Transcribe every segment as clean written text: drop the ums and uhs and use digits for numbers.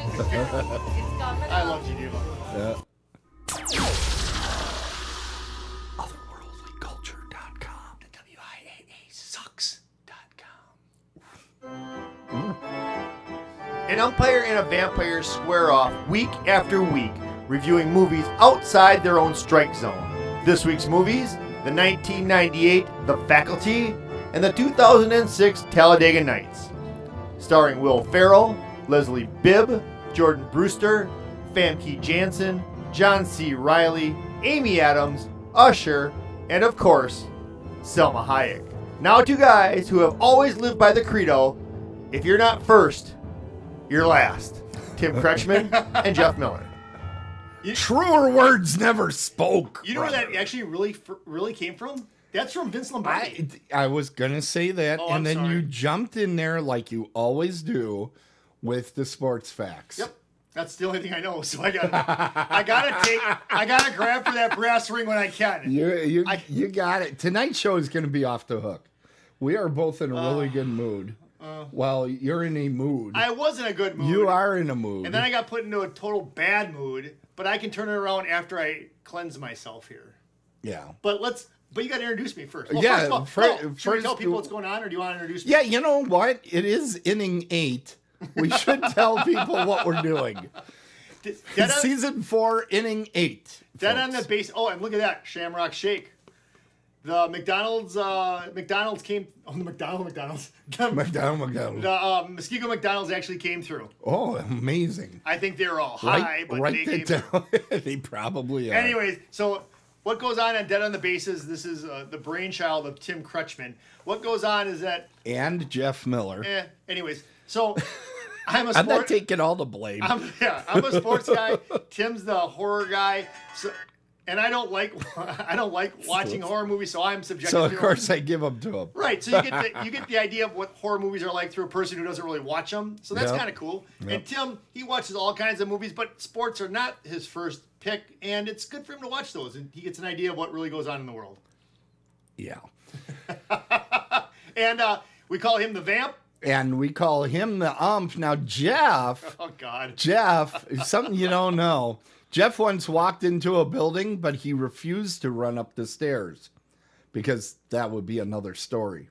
I love Geneva. Yeah. Otherworldlyculture.com. The WIAA sucks.com. An umpire and a vampire square off week after week, reviewing movies outside their own strike zone. This week's movies, the 1998 The Faculty and the 2006 Talladega Nights. Starring Will Ferrell, Leslie Bibb, Jordan Brewster, Famke Janssen, John C. Reilly, Amy Adams, Usher, and of course, Selma Hayek. Now two guys who have always lived by the credo, if you're not first, you're last. Tim Kretschmann and Jeff Miller. Truer words never spoke. You know where that actually really came from? That's from Vince Lombardi. I was gonna say that, and then you jumped in there like you always do with the sports facts. Yep, that's the only thing I know. So I gotta grab for that brass ring when I can. You got it. Tonight's show is gonna be off the hook. We are both in a really good mood. Well, you're in a mood. I was in a good mood. You are in a mood. And then I got put into a total bad mood. But I can turn it around after I cleanse myself here. Yeah. But you got to introduce me first. Well, yeah. Should we tell people what's going on, or do you want to introduce me? Yeah, you know what? It is inning 8. We should tell people what we're doing. Season 4, inning 8. Dead on the base. Oh, and look at that. Shamrock Shake. The McDonald's came. Oh, the McDonald's. McDonald's. The Muskego McDonald's actually came through. Oh, amazing. I think they were all high, but they came through. They probably are. Anyways, so what goes on Dead on the Bases? This is the brainchild of Tim Kretschmann. What goes on is that... And Jeff Miller. Anyways, so... I'm not taking all the blame. I'm a sports guy. Tim's the horror guy. And I don't like watching horror movies, so I'm subjected to So of course I give them to him. Right, so you get the idea of what horror movies are like through a person who doesn't really watch them. So that's kind of cool. Yep. And Tim, he watches all kinds of movies, but sports are not his first pick, and it's good for him to watch those, and he gets an idea of what really goes on in the world. Yeah. And we call him the Vamp. And we call him the Ump. Now, Jeff. Oh, God. Jeff, something you don't know. Jeff once walked into a building, but he refused to run up the stairs because that would be another story.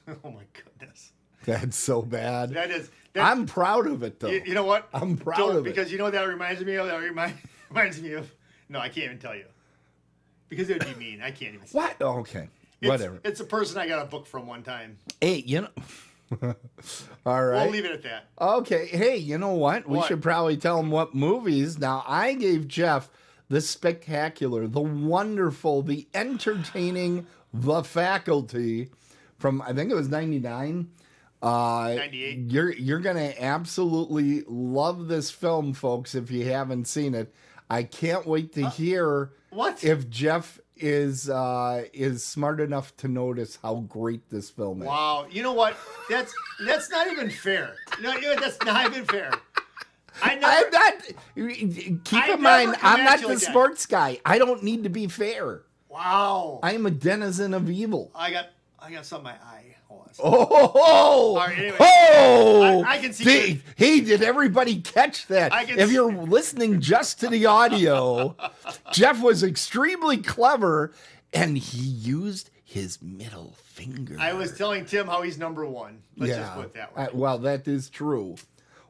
Oh, my goodness. That's so bad. I'm proud of it, though. You know what? I'm proud of it. Because you know what that reminds me of? That reminds me of... No, I can't even tell you. Because it would be mean. I can't even say What? Oh, okay. Whatever. It's a person I got a book from one time. Hey, you know... All right. We'll leave it at that. Okay. Hey, you know what? We should probably tell him what movies. Now, I gave Jeff the spectacular, the wonderful, the entertaining The Faculty from, I think it was 99. 98. You're going to absolutely love this film, folks, if you haven't seen it. I can't wait to hear if Jeff is smart enough to notice how great this film is. Wow. You know what? That's not even fair. That's not even fair. Keep in mind, I'm not the sports guy. I don't need to be fair. Wow. I am a denizen of evil. I got something in my eye. Hold on. Oh! All right, anyway. I can see. Hey, did everybody catch that? If you're listening just to the audio, Jeff was extremely clever, and he used his middle finger. I was telling Tim how he's number one. Let's just put it that way. Well, that is true.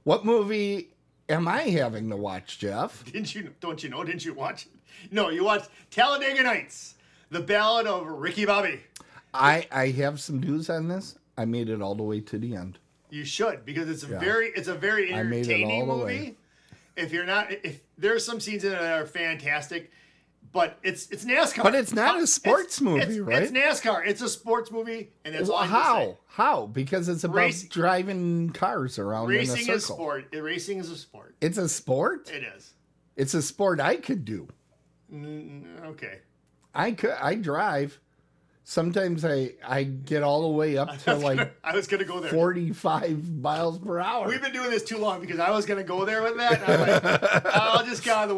What movie am I having to watch, Jeff? Didn't you watch it? No, you watched Talladega Nights, the Ballad of Ricky Bobby. I have some news on this. I made it all the way to the end. You should, because it's a very entertaining movie. If there's some scenes in it that are fantastic, but it's NASCAR. But it's not a sports movie, right? It's NASCAR. It's a sports movie, and that's all I have to say. How? Because it's about driving cars around in a circle. Racing is sport. Racing is a sport. It's a sport? It is. It's a sport I could do. Okay. I drive. Sometimes I get all the way up to I was gonna go there 45 miles per hour. We've been doing this too long because I was gonna go there with that. And I'm like, I'll just get out of the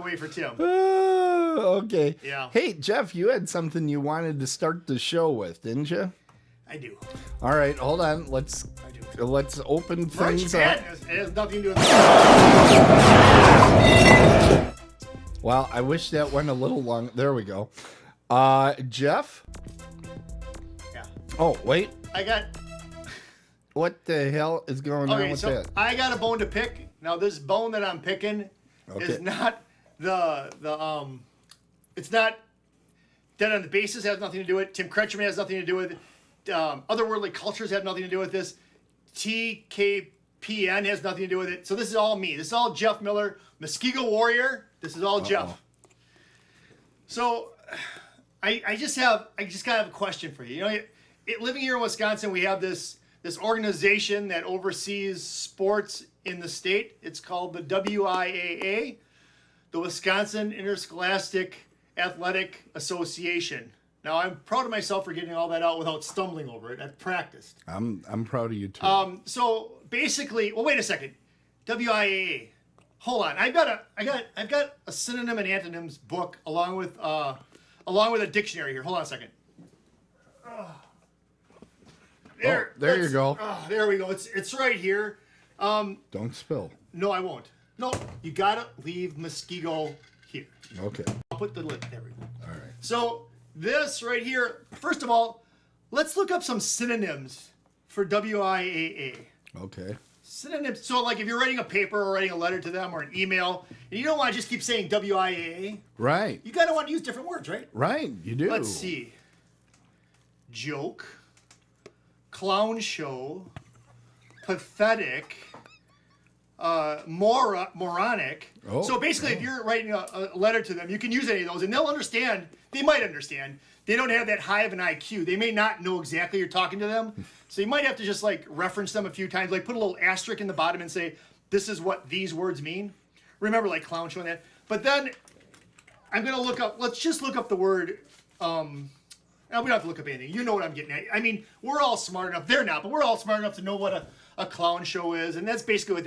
way for Tim. Okay. Yeah. Hey Jeff, you had something you wanted to start the show with, didn't you? I do. All right, hold on. I do. let's open March things up. Madness. It has nothing to do with Well, I wish that went a little long. There we go. Jeff? Yeah. Oh, wait. I got... What the hell is going on Okay, with so that? I got a bone to pick. Now, this bone that I'm picking is not it's not Dead on the Bases has nothing to do with it. Tim Kretschmann has nothing to do with it. Otherworldly Cultures have nothing to do with this. TKPN has nothing to do with it. So this is all me. This is all Jeff Miller. Muskego Warrior. This is all Jeff. So I just gotta have a question for you. You know, living here in Wisconsin, we have this organization that oversees sports in the state. It's called the WIAA, the Wisconsin Interscholastic Athletic Association. Now, I'm proud of myself for getting all that out without stumbling over it. I've practiced. I'm proud of you too. So basically, well, wait a second. WIAA. Hold on. I've got a synonym and antonyms book along with a dictionary here. Hold on a second. There you go. There we go. It's right here. Don't spill. No, I won't. No, you gotta leave Muskego here. Okay. I'll put the lid. There we go. All right. So this right here. First of all, let's look up some synonyms for WIAA. Okay. Synonyms. So, like, if you're writing a paper or writing a letter to them or an email, and you don't want to just keep saying WIAA, Right. you gotta want to use different words, right? Right. You do. Let's see. Joke. Clown show, pathetic, moronic. Oh, so basically, if you're writing a letter to them, you can use any of those, and they'll understand. They might understand. They don't have that high of an IQ. They may not know exactly you're talking to them, so you might have to just like reference them a few times, like put a little asterisk in the bottom and say, "This is what these words mean." Remember, like clown show and that. But then I'm gonna look up. Let's just look up the word. Now, we don't have to look up anything. You know what I'm getting at. I mean, we're all smart enough. They're not, but we're all smart enough to know what a clown show is. And that's basically what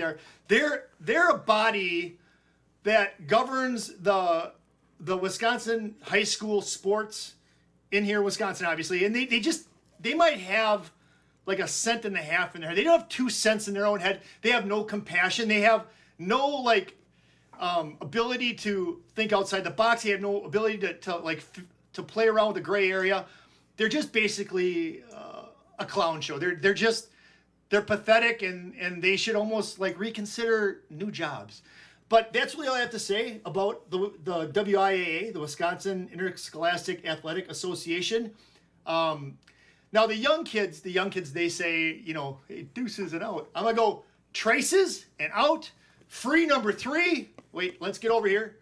they're a body that governs the Wisconsin high school sports in here, Wisconsin, obviously. And they might have like a cent and a half in there. They don't have 2 cents in their own head. They have no compassion. They have no like ability to think outside the box. They have no ability to play around with the gray area. They're just basically a clown show. They're pathetic and they should almost like reconsider new jobs. But that's really all I have to say about the WIAA, the Wisconsin Interscholastic Athletic Association. Now the young kids, they say, you know, hey, deuces and out. I'm gonna go traces and out. Free number 3. Wait, let's get over here.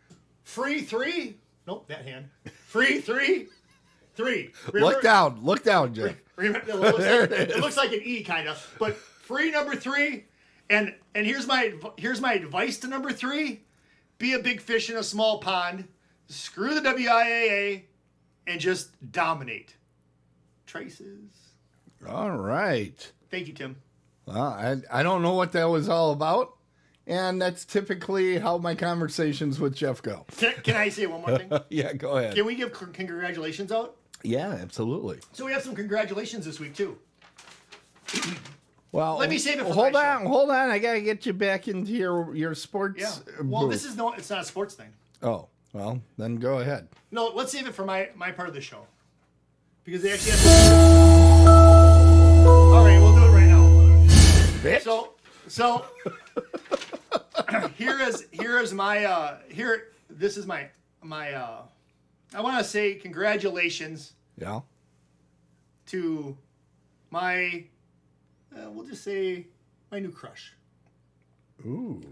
Free 3. Nope, that hand. Free 3. Remember, look down, Jeff. Remember, it looks like an E kind of, but free number 3. And here's my advice to number 3: be a big fish in a small pond. Screw the WIAA and just dominate. Traces. All right. Thank you, Tim. Well, I don't know what that was all about. And that's typically how my conversations with Jeff go. Can I say one more thing? Yeah, go ahead. Can we give congratulations out? Yeah, absolutely. So we have some congratulations this week, too. Well, let me save it for hold my on, hold on. I got to get you back into your sports. Yeah. Well, booth. it's not a sports thing. Oh, well, then go ahead. No, let's save it for my part of the show. Because they actually have All right, we'll do it right now. Bitch. So this is my I want to say congratulations Yeah. to my we'll just say my new crush, Ooh.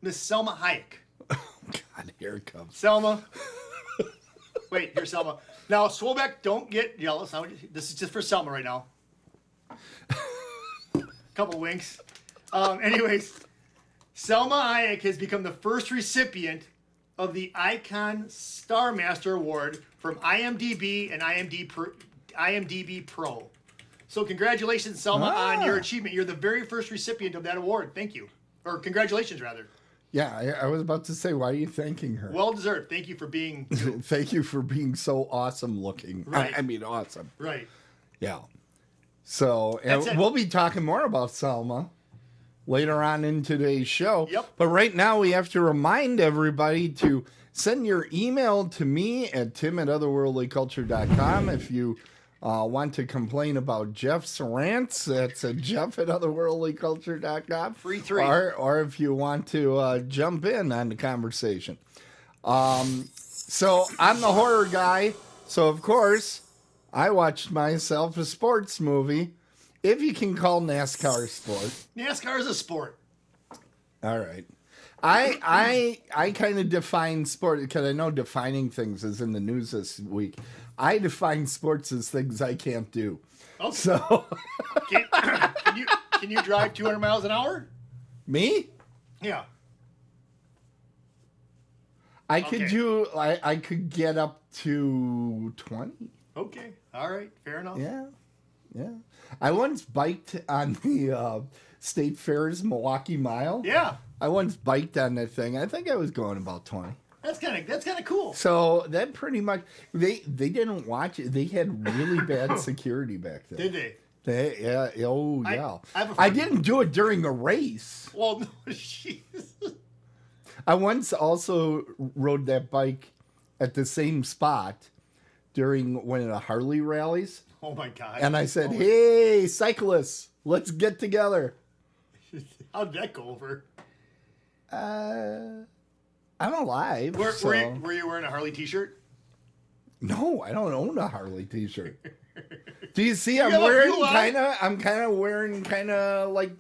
Miss Selma Hayek. God, here it comes. Selma. Wait, here's Selma. Now, Swobeck, don't get jealous. This is just for Selma right now. Couple winks. Anyways, Selma Hayek has become the first recipient of the Icon Star Master Award from IMDb and IMDb Pro. So congratulations, Selma, on your achievement. You're the very first recipient of that award. Thank you. Or congratulations, rather. Yeah, I was about to say, why are you thanking her? Well deserved. Thank you for being... Thank you for being so awesome looking. Right. I mean, awesome. Right. Yeah. So, and That's it. we'll be talking more about Selma later on in today's show. Yep. But right now, we have to remind everybody to send your email to me at tim@otherworldlyculture.com. If you want to complain about Jeff's rants, that's jeff@otherworldlyculture.com. Free 3. Or if you want to jump in on the conversation. So I'm the horror guy. So, of course, I watched myself a sports movie, if you can call NASCAR a sport. NASCAR is a sport. All right. I kind of define sport, because I know defining things is in the news this week. I define sports as things I can't do. Okay. So Can you drive 200 miles an hour? me? Yeah. I could Okay. do. I could get up to 20. Okay. All right. Fair enough. Yeah. I once biked on the State Fair's Milwaukee Mile. Yeah. I once biked on that thing. I think I was going about 20. That's kind of cool. So that pretty much they didn't watch it. They had really bad security back then. Did they? Yeah. I have a I friend- didn't do it during a race. Well, no, jeez. I once also rode that bike at the same spot during one of the Harley rallies. Oh my God. And I said, "Hey, cyclists, let's get together." How'd that go over? I'm alive. Were so- you wearing a Harley t-shirt? No, I don't own a Harley t-shirt. Do you see? I'm have a wearing Buell on? kind of wearing like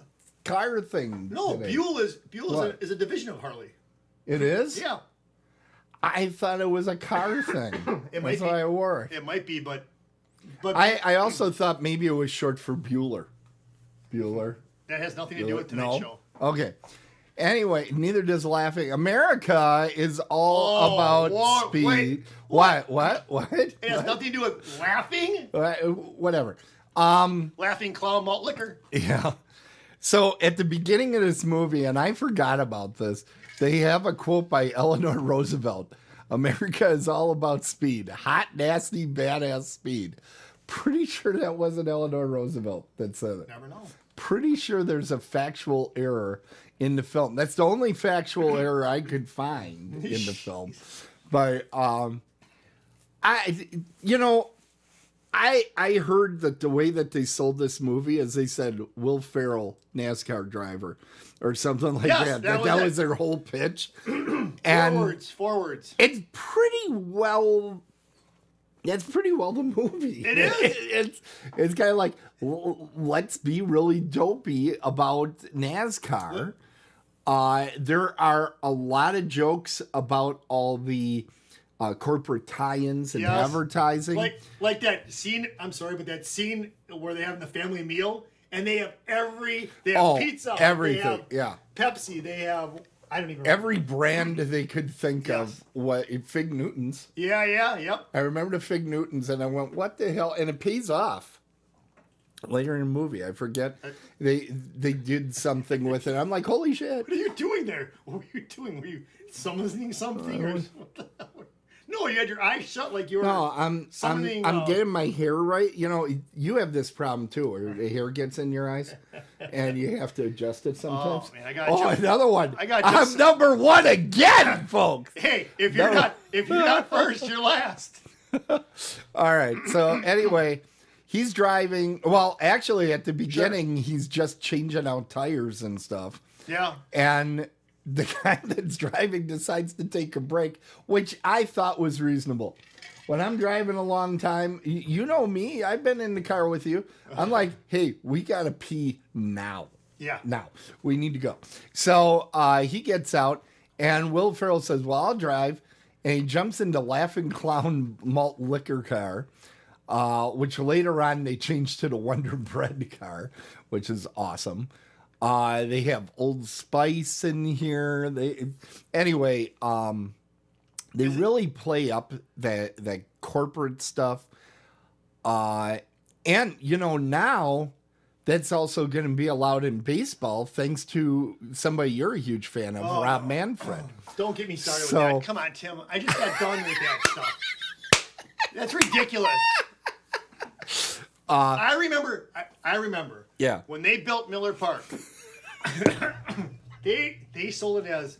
car thing. No, today. Buell is What? a division of Harley. It is? Yeah. I thought it was a car thing. It might That's be. why I wore it. It might be, but I also thought maybe it was short for Bueller. Bueller. that has nothing to do with tonight's show. Okay. Anyway, neither does laughing. America is all about speed. wait, what? It has nothing to do with laughing. Whatever. Laughing clown malt liquor. Yeah. So at the beginning of this movie, and I forgot about this, they have a quote by Eleanor Roosevelt. America is all about speed. Hot, nasty, badass speed. Pretty sure that wasn't Eleanor Roosevelt that said it. Never know. Pretty sure there's a factual error in the film. That's the only factual error I could find in the film. But I heard that the way that they sold this movie is they said Will Ferrell, NASCAR driver, or something like Yes, that. that That was was their whole pitch. And Forwards. it's pretty well. That's pretty well the movie. It is. It's kind of like, let's be really dopey about NASCAR. There are a lot of jokes about all the corporate tie-ins and Yes. advertising. Like that scene. I'm sorry, but that scene where they have the family meal and they have pizza, everything, they have yeah. Pepsi, they have I don't even remember. Every brand they could think Yes. of. Fig Newtons. Yep. I remember the Fig Newtons, and I went, "What the hell?" And it pays off. Later in the movie, I forget they did something with it. I'm like, "Holy shit!" What are you doing there? What were you doing? Were you summoning something or what the hell? No, you had your eyes shut like you were. No, I'm summoning, getting my hair right. You know, you have this problem too, where the hair gets in your eyes, and you have to adjust it sometimes. Oh man, I got another one. I'm number one again, folks. Hey, if you're not first, you're last. All right. So anyway, he's driving. Well, actually, at the beginning, he's just changing out tires and stuff. Yeah. And the guy that's driving decides to take a break, which I thought was reasonable. When I'm driving a long time, you know me, I've been in the car with you. I'm like, hey, we got to pee now. Yeah. Now, we need to go. So he gets out, and Will Ferrell says, well, I'll drive. And he jumps into Laughing Clown malt liquor car, which later on they changed to the Wonder Bread car, which is awesome. They have Old Spice in here. They really play up that corporate stuff. And now that's also going to be allowed in baseball thanks to somebody you're a huge fan of, Rob Manfred. Don't get me started with So- that. Come on, Tim. I just got done with that stuff. That's ridiculous. I remember. Yeah. When they built Miller Park, they sold it as,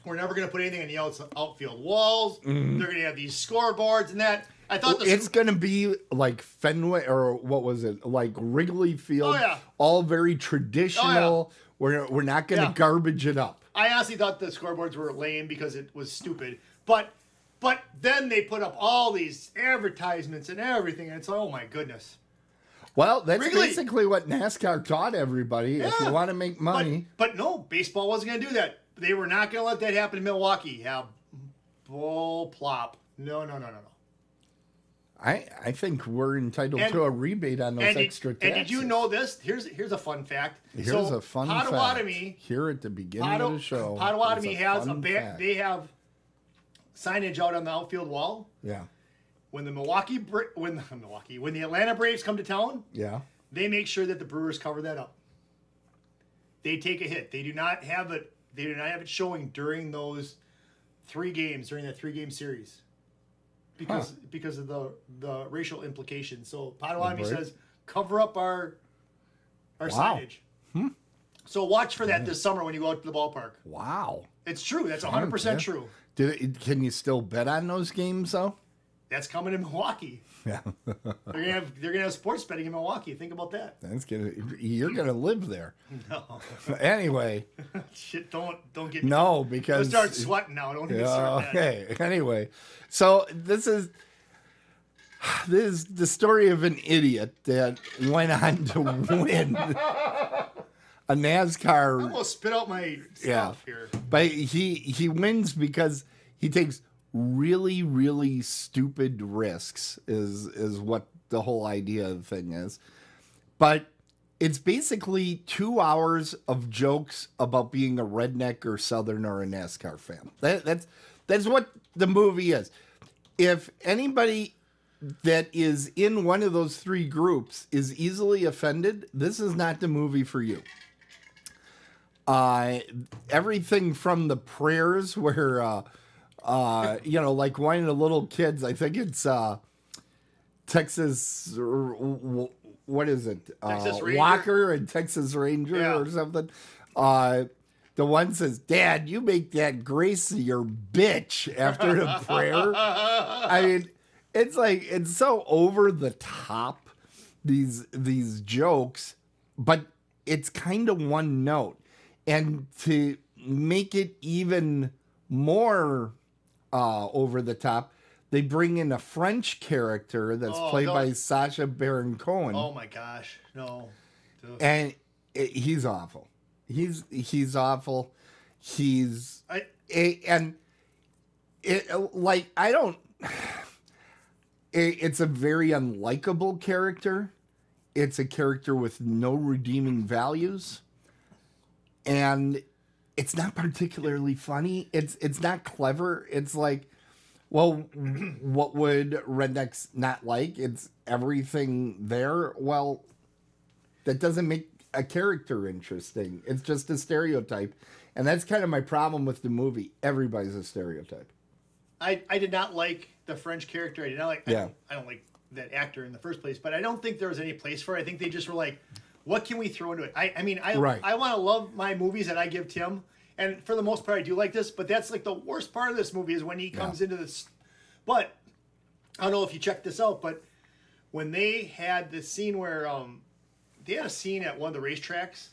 we're never going to put anything in the outfield walls. Mm-hmm. They're going to have these scoreboards and that. I thought it's going to be like Fenway, or what was it? Like Wrigley Field. Oh, yeah. All very traditional. Oh, yeah. We're not going to garbage it up. I honestly thought the scoreboards were lame because it was stupid. But then they put up all these advertisements and everything, and it's like, oh my goodness. Well, that's Wrigley. basically what NASCAR taught everybody. Yeah. If you want to make money. But no, baseball wasn't going to do that. They were not going to let that happen in Milwaukee. Yeah, bull plop. No. I think we're entitled to a rebate on those extra taxes. And did you know this? Here's a fun fact. Here's a fun Potawatomi, fact. Here at the beginning of the show. Potawatomi has they have signage out on the outfield wall. Yeah. When the when the Atlanta Braves come to town, yeah, they make sure that the Brewers cover that up. They take a hit. They do not have it. They do not have it showing during those 3 games, during that 3-game series, because of the racial implications. So Potawatomi says, cover up our signage. So watch for that this summer when you go out to the ballpark. Wow, it's true. That's 100% true. Can you still bet on those games though? That's coming in Milwaukee. Yeah, they're gonna have sports betting in Milwaukee. Think about that. You're gonna live there. No. Anyway. Shit, don't get me. No, because I'll start sweating now. Don't even start that. Okay. Anyway, so this is the story of an idiot that went on to win a NASCAR. I almost spit out my stuff here. But he wins because he takes really, really stupid risks is what the whole idea of the thing is. But it's basically 2 hours of jokes about being a redneck or Southern or a NASCAR fan. That's what the movie is. If anybody that is in one of those 3 groups is easily offended, this is not the movie for you. Everything from the prayers where like one of the little kids, I think it's Texas, what is it? Texas Ranger? Walker and Texas Ranger or something. The one says, "Dad, you make that Gracie your bitch," after the prayer. I mean, it's like, it's so over the top, these jokes, but it's kind of one note. And to make it even more over the top, they bring in a French character that's played by Sacha Baron Cohen. Oh my gosh, no! And he's awful. He's awful. It's a very unlikable character. It's a character with no redeeming values, and it's not particularly funny. It's not clever. It's like, well, what would rednecks not like? It's everything there. Well, that doesn't make a character interesting. It's just a stereotype. And that's kind of my problem with the movie. Everybody's a stereotype. I did not like the French character. I don't like that actor in the first place, but I don't think there was any place for it. I think they just were like, what can we throw into it? I want to love my movies that I give Tim. And for the most part, I do like this, but that's like the worst part of this movie is when he comes into this. But I don't know if you checked this out, but when they had this scene where they had a scene at one of the racetracks,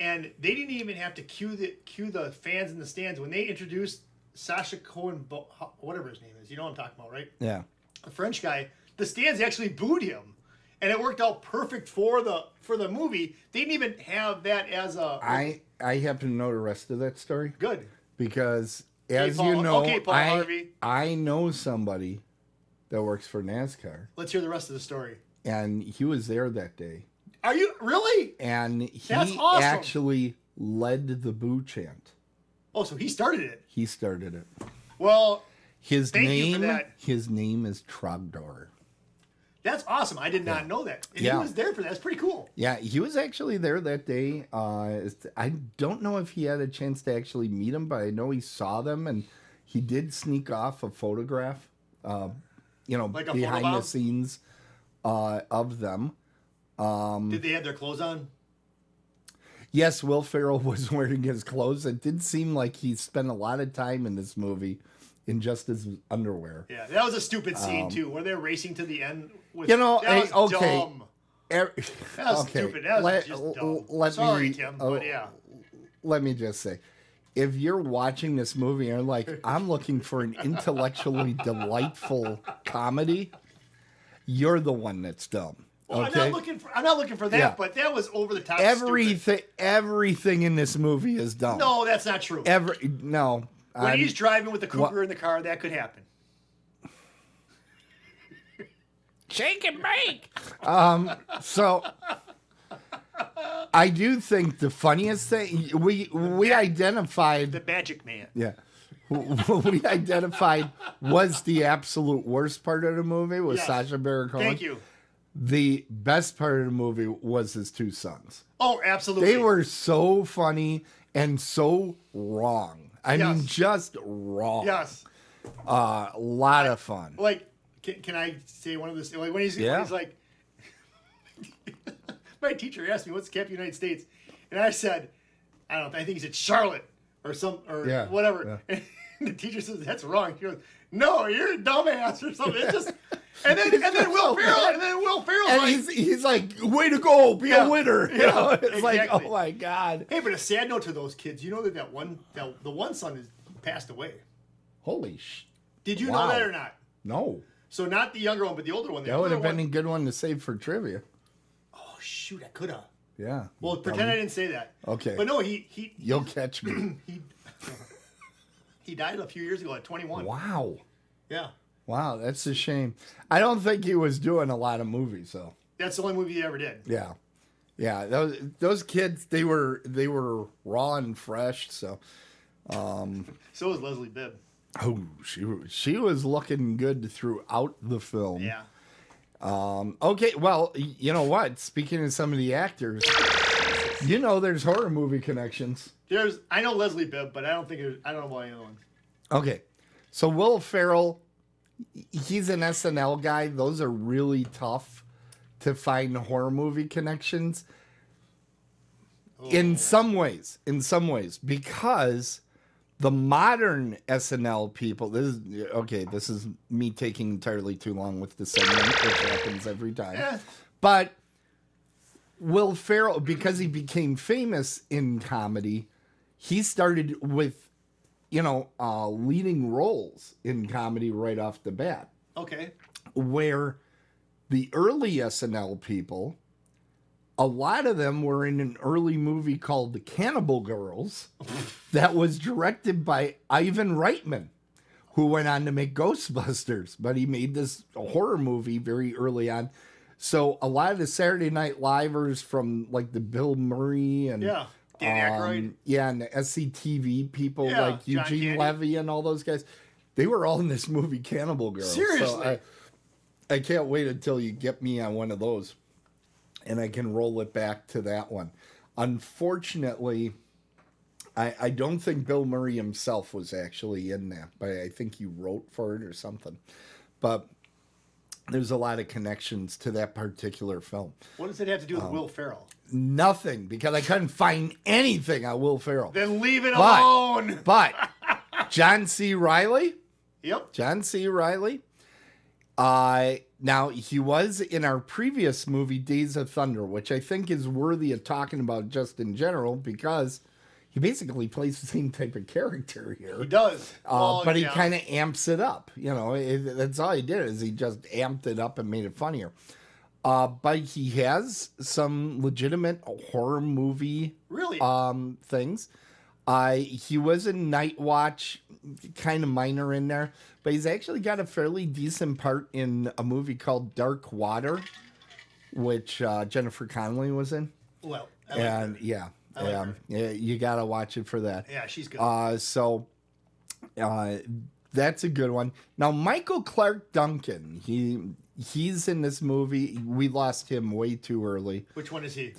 and they didn't even have to cue the fans in the stands when they introduced Sacha Cohen, whatever his name is. You know what I'm talking about, right? Yeah. The French guy. The stands actually booed him, and it worked out perfect for the movie. They didn't even have that as a. I happen to know the rest of that story. Good. Because as you know, Paul Harvey. I know somebody that works for NASCAR. Let's hear the rest of the story. And he was there that day. Are you really? And That's he awesome. actually led the boo chant. Oh, so he started it. He started it. Well, his thank you for name that. His name is Trogdor. That's awesome. I did not know that. And he was there for that. That's pretty cool. Yeah, he was actually there that day. I don't know if he had a chance to actually meet him, but I know he saw them, and he did sneak off a photograph, Like a behind photobomb? the scenes of them. Did they have their clothes on? Yes, Will Ferrell was wearing his clothes. It did seem like he spent a lot of time in this movie in just his underwear. Yeah, that was a stupid scene too, where they're racing to the end. With, that was okay. Dumb. That was stupid. That was just dumb. Sorry, Tim, but yeah. Let me just say, if you're watching this movie and you're like, I'm looking for an intellectually delightful comedy, you're the one that's dumb. Well, okay? I'm not looking for that, but that was over the top. Everything in this movie is dumb. No, that's not true. When he's driving with the cougar in the car, that could happen. Shake and bake. So I do think the funniest thing we identified the Magic Man. Yeah. We identified was the absolute worst part of the movie was Sacha Baron Cohen. Thank you. The best part of the movie was his two sons. Oh, absolutely. They were so funny and so wrong. I mean, just wrong. Yes. A lot of fun. Like, can I say one of this? Like when he's like, my teacher asked me, "What's the capital of the United States?" And I said, I think he said Charlotte or whatever. Yeah. And the teacher says, "That's wrong." He goes, "No, you're a dumbass or something." It's just, and then Will Ferrell's and like, he's like, "Way to go, be a winner." You know? It's exactly. like, oh my god. Hey, but a sad note to those kids. You know that the one son has passed away. Holy sh! Did you know that or not? No. So not the younger one, but the older one. That would have been a good one to save for trivia. Oh shoot, I could have. Yeah. Well, pretend I didn't say that. Okay. But no, You'll catch me. He died a few years ago at 21. Wow. Yeah. Wow, that's a shame. I don't think he was doing a lot of movies though. That's the only movie he ever did. Yeah. Yeah, those kids, they were raw and fresh, so So was Leslie Bibb. Oh, she was looking good throughout the film. Yeah. Okay, well, you know what? Speaking of some of the actors, there's horror movie connections. I know Leslie Bibb, but I don't know about any other ones. Okay, so Will Ferrell, he's an SNL guy. Those are really tough to find horror movie connections. Oh. In some ways, because the modern SNL people, this is me taking entirely too long with the segment, which happens every time. Yeah. But Will Ferrell, because he became famous in comedy, he started with, leading roles in comedy right off the bat. Okay. Where the early SNL people, a lot of them were in an early movie called The Cannibal Girls that was directed by Ivan Reitman, who went on to make Ghostbusters, but he made this horror movie very early on. So a lot of the Saturday Night Livers from like the Bill Murray and Dan Aykroyd. And the SCTV people like John Eugene Candy. Levy and all those guys, they were all in this movie Cannibal Girls. Seriously? So I can't wait until you get me on one of those and I can roll it back to that one. Unfortunately, I don't think Bill Murray himself was actually in that, but I think he wrote for it or something. But there's a lot of connections to that particular film. What does it have to do with Will Ferrell? Nothing, because I couldn't find anything on Will Ferrell. Then leave it alone. But John C. Reilly? Yep. John C. Reilly. Now, he was in our previous movie, Days of Thunder, which I think is worthy of talking about just in general, because he basically plays the same type of character here. He does. But he kind of amps it up. That's all he did is he just amped it up and made it funnier. But he has some legitimate horror movie things. He was in Night Watch, kind of minor in there, but he's actually got a fairly decent part in a movie called Dark Water, which Jennifer Connelly was in. Well, you gotta watch it for that. Yeah, she's good. That's a good one. Now, Michael Clark Duncan, he's in this movie. We lost him way too early. Which one is he?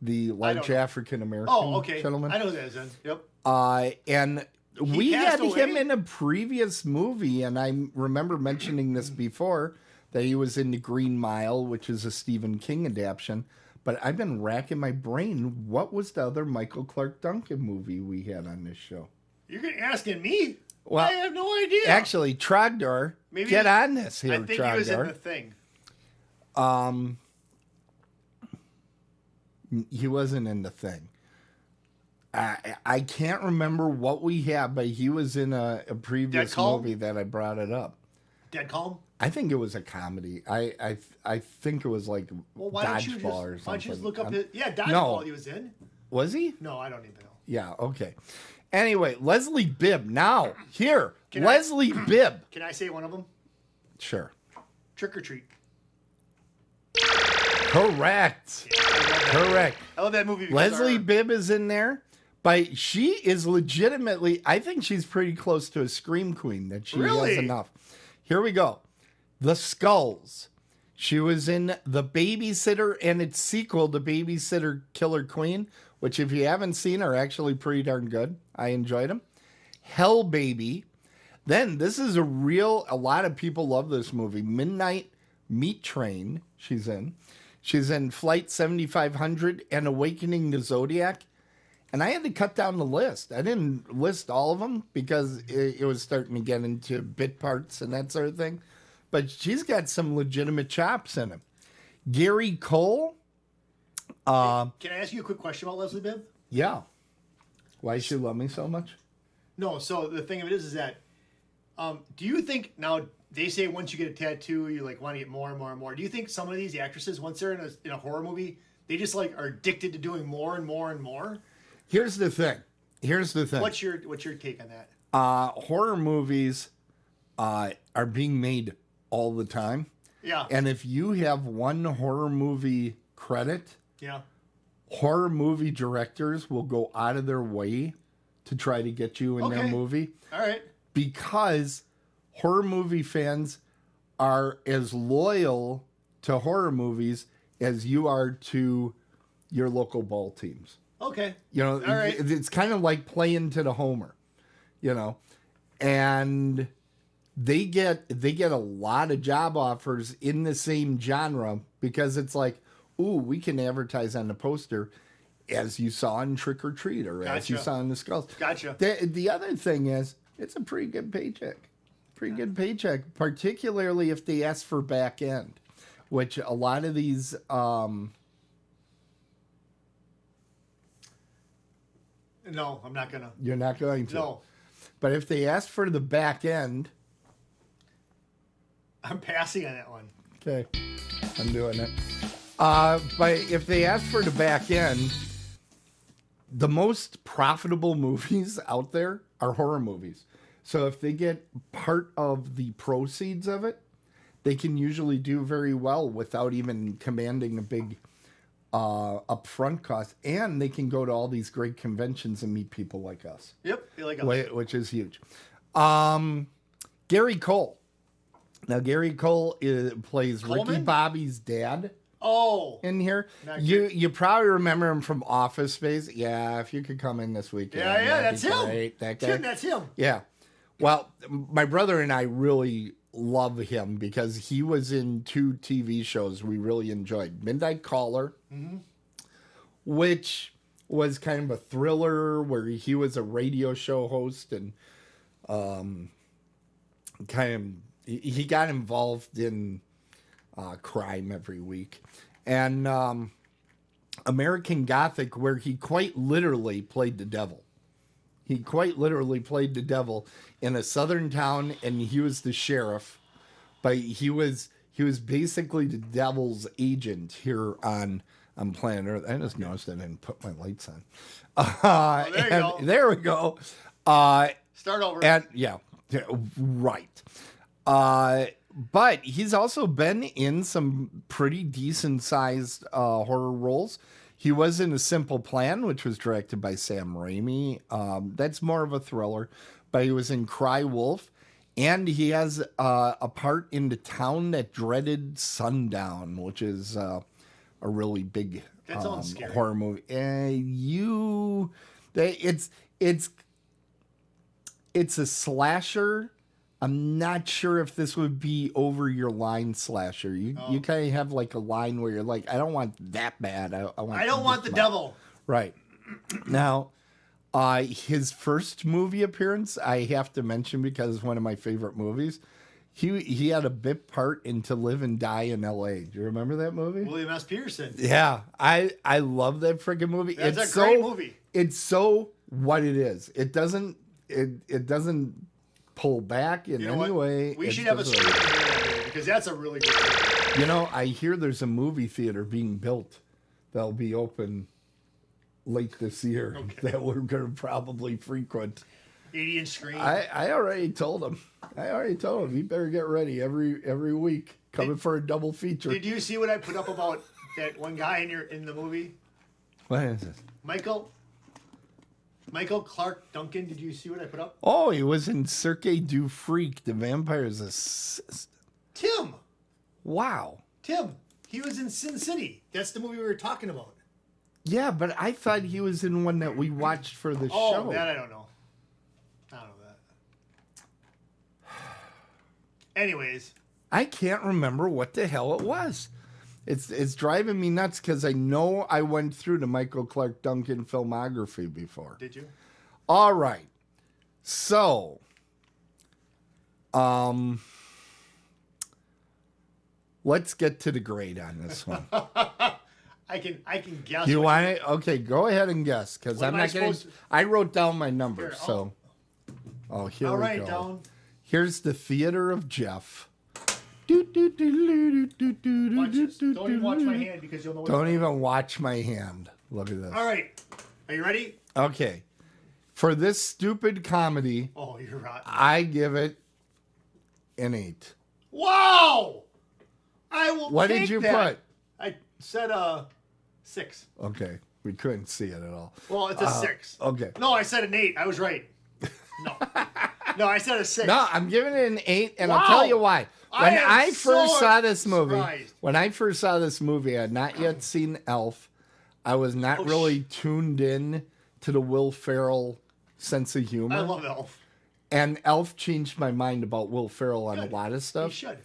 The large African American gentleman. I know who that is then. Yep. And we had him in a previous movie, and I remember mentioning this before, that he was in The Green Mile, which is a Stephen King adaptation. But I've been racking my brain. What was the other Michael Clark Duncan movie we had on this show? You're asking me? Well, I have no idea. Actually, Trogdor, get on this here, I think Trogdor. he was in The Thing. He wasn't in The Thing. I can't remember what we had, but he was in a previous movie that I brought it up. Dead Calm? I think it was a comedy. I think it was like Dodgeball or something. Why don't you just look up his... Yeah, Dodgeball he was in. Was he? No, I don't even know. Yeah, okay. Anyway, Leslie Bibb. Now, here. Leslie Bibb. Can I say one of them? Sure. Trick or Treat. Correct. Yeah, Correct. I love that movie. Leslie Bibb is in there. But she is legitimately, I think she's pretty close to a Scream Queen, that she has enough. Here we go. The Skulls. She was in The Babysitter and its sequel, The Babysitter Killer Queen, which if you haven't seen are actually pretty darn good. I enjoyed them. Hell Baby. Then this is a lot of people love this movie. Midnight Meat Train she's in. She's in Flight 7500 and Awakening the Zodiac. And I had to cut down the list. I didn't list all of them because it was starting to get into bit parts and that sort of thing. But she's got some legitimate chops in it. Gary Cole. Can I ask you a quick question about Leslie Bibb? Yeah. Why does she love me so much? No, so the thing of it is that, do you think, now they say once you get a tattoo, you like want to get more and more and more. Do you think some of these actresses, once they're in a horror movie, they just like are addicted to doing more and more and more? Here's the thing. What's your take on that? Horror movies are being made all the time. Yeah. And if you have one horror movie credit, yeah, horror movie directors will go out of their way to try to get you in their movie. All right. Because horror movie fans are as loyal to horror movies as you are to your local ball teams. Okay. You know, all right. It's kind of like playing to the homer, and they get a lot of job offers in the same genre because it's like, ooh, we can advertise on the poster as you saw in Trick or Treat or as you saw in The Skulls. Gotcha. The other thing is, it's a pretty good paycheck. Good paycheck, particularly if they ask for back end, which a lot of these... No, I'm not gonna. You're not going to. No. But if they ask for the back end... I'm passing on that one. Okay. I'm doing it. But if they ask for the back end, the most profitable movies out there are horror movies. So if they get part of the proceeds of it, they can usually do very well without even commanding a big... upfront cost, and they can go to all these great conventions and meet people like us. Yep, like us. Which is huge. Gary Cole. Now, Gary Cole plays Coleman? Ricky Bobby's dad. Oh, in here, you probably remember him from Office Space. Yeah, if you could come in this weekend. Yeah, that's him. Great. That guy. Tim, that's him. Yeah. Well, my brother and I really love him because he was in 2 TV shows we really enjoyed. Midnight Caller, which was kind of a thriller where he was a radio show host and he got involved in crime every week. And American Gothic, where he quite literally played the devil. He quite literally played the devil in a southern town, and he was the sheriff. But he was basically the devil's agent here on planet Earth. I just noticed I didn't put my lights on. There you go. There we go. Start over. And yeah, right. But he's also been in some pretty decent-sized horror roles. He was in A Simple Plan, which was directed by Sam Raimi. That's more of a thriller. But he was in Cry Wolf. And he has a part in The Town That Dreaded Sundown, which is a really big horror movie. It's a slasher I'm not sure if this would be over your line slasher. You kind of have like a line where you're like, I don't want that bad. I don't want the devil. Right. Now, his first movie appearance, I have to mention because it's one of my favorite movies. He had a bit part in To Live and Die in L.A. Do you remember that movie? William S. Peterson. Yeah, I love that freaking movie. That's a great movie. It's so what it is. It doesn't pull back in any way. We should have a screen here because that's a really good movie. You know, I hear there's a movie theater being built that'll be open late this year that we're going to probably frequent. 80-inch screen. I already told him. He better get ready every week. Coming for a double feature. Did you see what I put up about that one guy in the movie? What is this? Michael Clark Duncan. Did you see what I put up? Oh, he was in Cirque du Freak, the vampire's assistant. Tim. Wow. Tim. He was in Sin City. That's the movie we were talking about. Yeah, but I thought he was in one that we watched for the show. Oh, that I don't know. Anyways. I can't remember what the hell it was. It's driving me nuts because I know I went through the Michael Clark Duncan filmography before. Did you? All right. So, let's get to the grade on this one. I can guess. You want it? Okay, go ahead and guess because I'm not going to. I wrote down my numbers. Here, so, here I'll we write go. it down. Here's the Theater of Jeff. Watch this. Don't even watch my hand because you'll know. Don't even watch my hand. Look at this. All right. Are you ready? Okay. For this stupid comedy, oh, you're right. I give it an 8. Wow! I will. What take did you that. put? I said 6. Okay, we couldn't see it at all. Well, it's a 6. Okay. No, I said an 8. I was right. No, I said a 6. No, I'm giving it an 8, and Wow. I'll tell you why. When I first saw this movie, I had not yet seen Elf. I was not really tuned in to the Will Ferrell sense of humor. I love Elf. And Elf changed my mind about Will Ferrell on a lot of stuff. You should.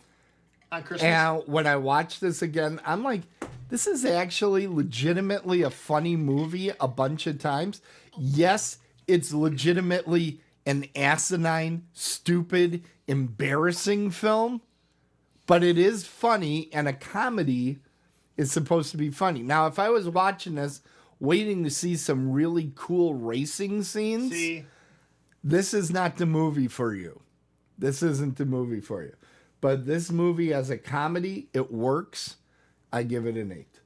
On Christmas. And when I watched this again, I'm like, this is actually legitimately a funny movie a bunch of times. Yes, it's legitimately an asinine, stupid, embarrassing film, but it is funny, and a comedy is supposed to be funny. Now, if I was watching this, waiting to see some really cool racing scenes, this is not the movie for you. This isn't the movie for you. But this movie as a comedy, it works. I give it an 8.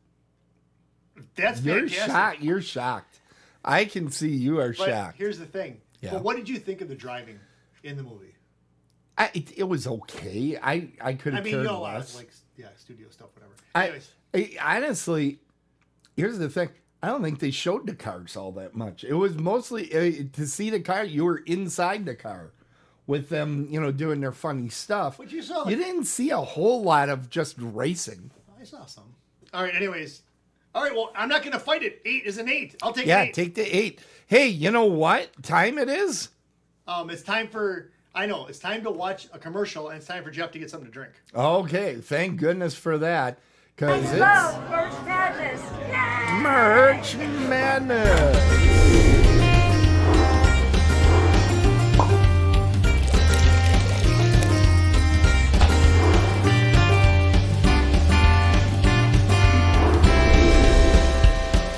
That's fantastic. You're shocked. I can see you are but shocked. Here's the thing. Yeah. But what did you think of the driving in the movie? It was okay. I could have cared less. Studio stuff, whatever. Honestly, here's the thing. I don't think they showed the cars all that much. It was mostly to see the car. You were inside the car with them, doing their funny stuff. But you saw. You didn't see a whole lot of just racing. I saw some. All right. Anyways. All right. Well, I'm not going to fight it. 8 is an 8. I'll take. Yeah, 8. take the 8. Hey, you know what time it is? It's time for. I know. It's time to watch a commercial, and it's time for Jeff to get something to drink. Okay, thank goodness for that, because it's Merch Madness. Yay! Merch Madness.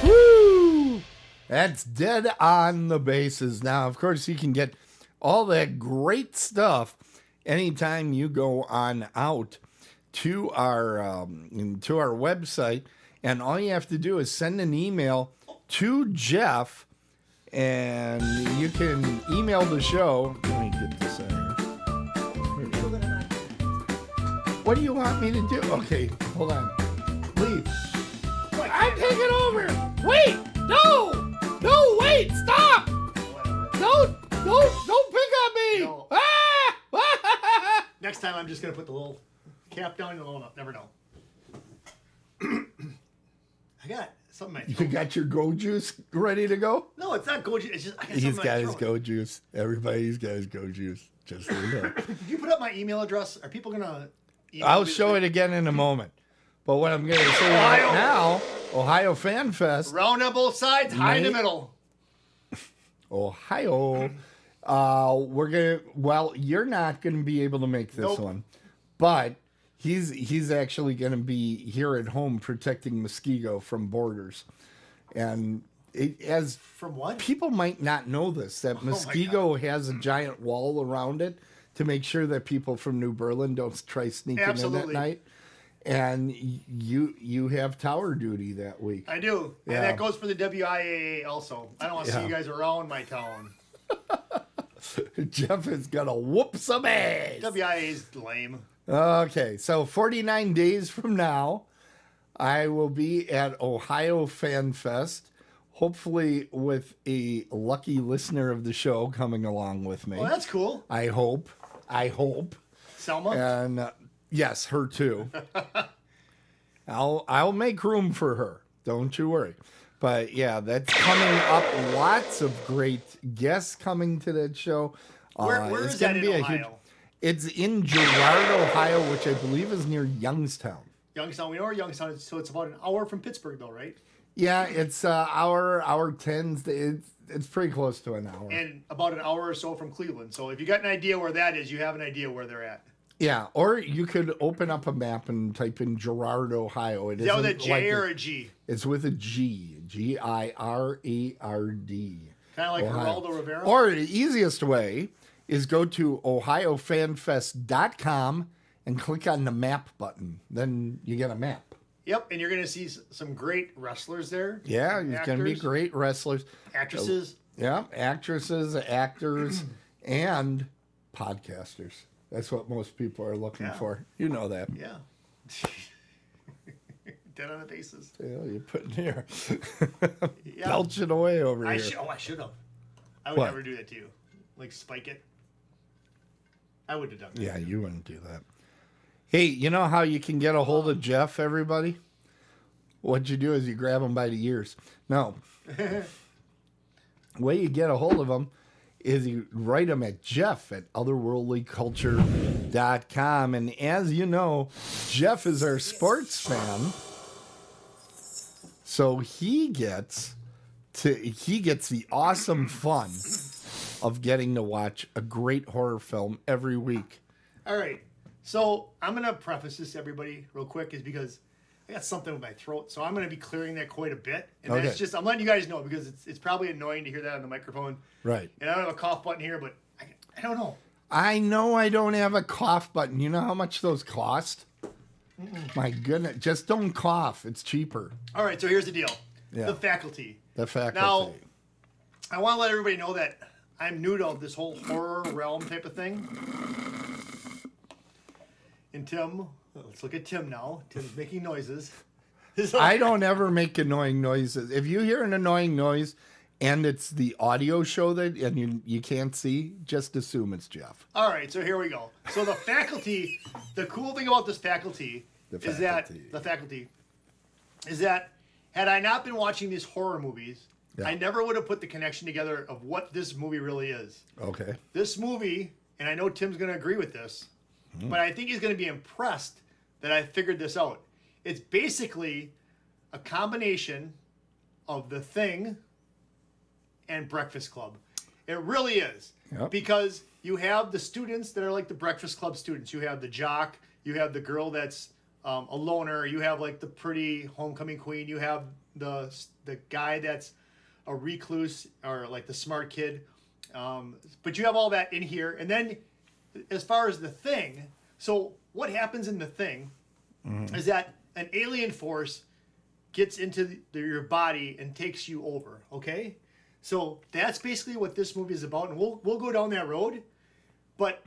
Woo! That's dead on the bases. Now, of course, you can get all that great stuff anytime you go on out to our website, and all you have to do is send an email to Jeff, and you can email the show. Let me get this out here. What do you want me to do? Okay, hold on. Leave. I'm taking over. Wait, no, wait, stop. Don't pick on me. No. Next time, I'm just going to put the little cap down and the little. Never know. I got Something in my You throat. got your go juice ready to go? No, it's not go juice. It's just I got something He's in got my his throat. go juice. Everybody's got his go juice. Just so you know. Did you put up my email address? Are people gonna? I'll show it again in a moment. But what I'm going to say right now, Ohio Fan Fest, Round on both sides, high in the May- middle. Ohio. You're not going to be able to make this Nope. one, but he's actually going to be here at home protecting Muskego from borders, and as From what? people might not know this, that my Muskego has a giant wall around it to make sure that people from New Berlin don't try sneaking in at Absolutely. night. And you have tower duty that week. I do, Yeah. and that goes for the WIAA also. I don't want to see Yeah. you guys around my town. Jeff is gonna whoop some ass. WIAA is lame. Okay, so 49 days from now, I will be at Ohio Fan Fest, hopefully with a lucky listener of the show coming along with me. Well, that's cool. I hope. Selma. And yes, her too. I'll make room for her. Don't you worry. But yeah, that's coming up. Lots of great guests coming to that show. Where It's is that gonna in be a Ohio? It's in Girard, Ohio, which I believe is near Youngstown. Youngstown. We know where Youngstown is, so it's about an hour from Pittsburgh, though, right? Yeah, it's hour 10. It's pretty close to an hour. And about an hour or so from Cleveland. So if you got an idea where that is, you have an idea where they're at. Yeah, or you could open up a map and type in Girard, Ohio. It Is that with a isn't J like or a G? It's with a G. Girard. Kind of like Ohio. Geraldo Rivera? Or the easiest way is go to ohiofanfest.com and click on the map button. Then you get a map. Yep, and you're going to see some great wrestlers there. Yeah, there's going to be Actors, great wrestlers. Actresses. Yeah, actresses, actors, and podcasters. That's what most people are looking Yeah. for. You know that. Yeah. Dead on the bases. Yeah, you're putting here. Yeah. Belching away over I here. should have. I would What? never do that to you. Like spike it. I would have done that. Yeah, you wouldn't do that. Hey, you know how you can get a hold of Jeff, everybody? What you do is you grab him by the ears. No. Way you get a hold of him is you write him at jeff@otherworldlyculture.com. And as you know, Jeff is our sports fan. So he gets the awesome fun of getting to watch a great horror film every week. All right. So I'm going to preface this, everybody, real quick, is because I got something with my throat. So I'm going to be clearing that quite a bit. And Okay. that's just, I'm letting you guys know because it's probably annoying to hear that on the microphone. Right. And I don't have a cough button here, but I don't know. I know I don't have a cough button. You know how much those cost? My goodness. Just don't cough. It's cheaper. All right. So here's the deal. Yeah. The faculty. The faculty. Now, I want to let everybody know that I'm new to this whole horror realm type of thing. And Tim, let's look at Tim now. Tim's making noises. I don't ever make annoying noises. If you hear an annoying noise and it's the audio show that and you can't see, just assume it's Jeff. All right, so here we go. So the faculty, the cool thing about this faculty is that had I not been watching these horror movies, Yeah. I never would have put the connection together of what this movie really is. Okay. This movie, and I know Tim's going to agree with this, but I think he's going to be impressed that I figured this out. It's basically a combination of The Thing and Breakfast Club. It really is. Yep. Because you have the students that are like the Breakfast Club students. You have the jock. You have the girl that's a loner. You have like the pretty homecoming queen. You have the guy that's a recluse or like the smart kid. But you have all that in here. And then as far as The Thing, so what happens in The Thing is that an alien force gets into your body and takes you over, okay? So that's basically what this movie is about, and we'll go down that road. But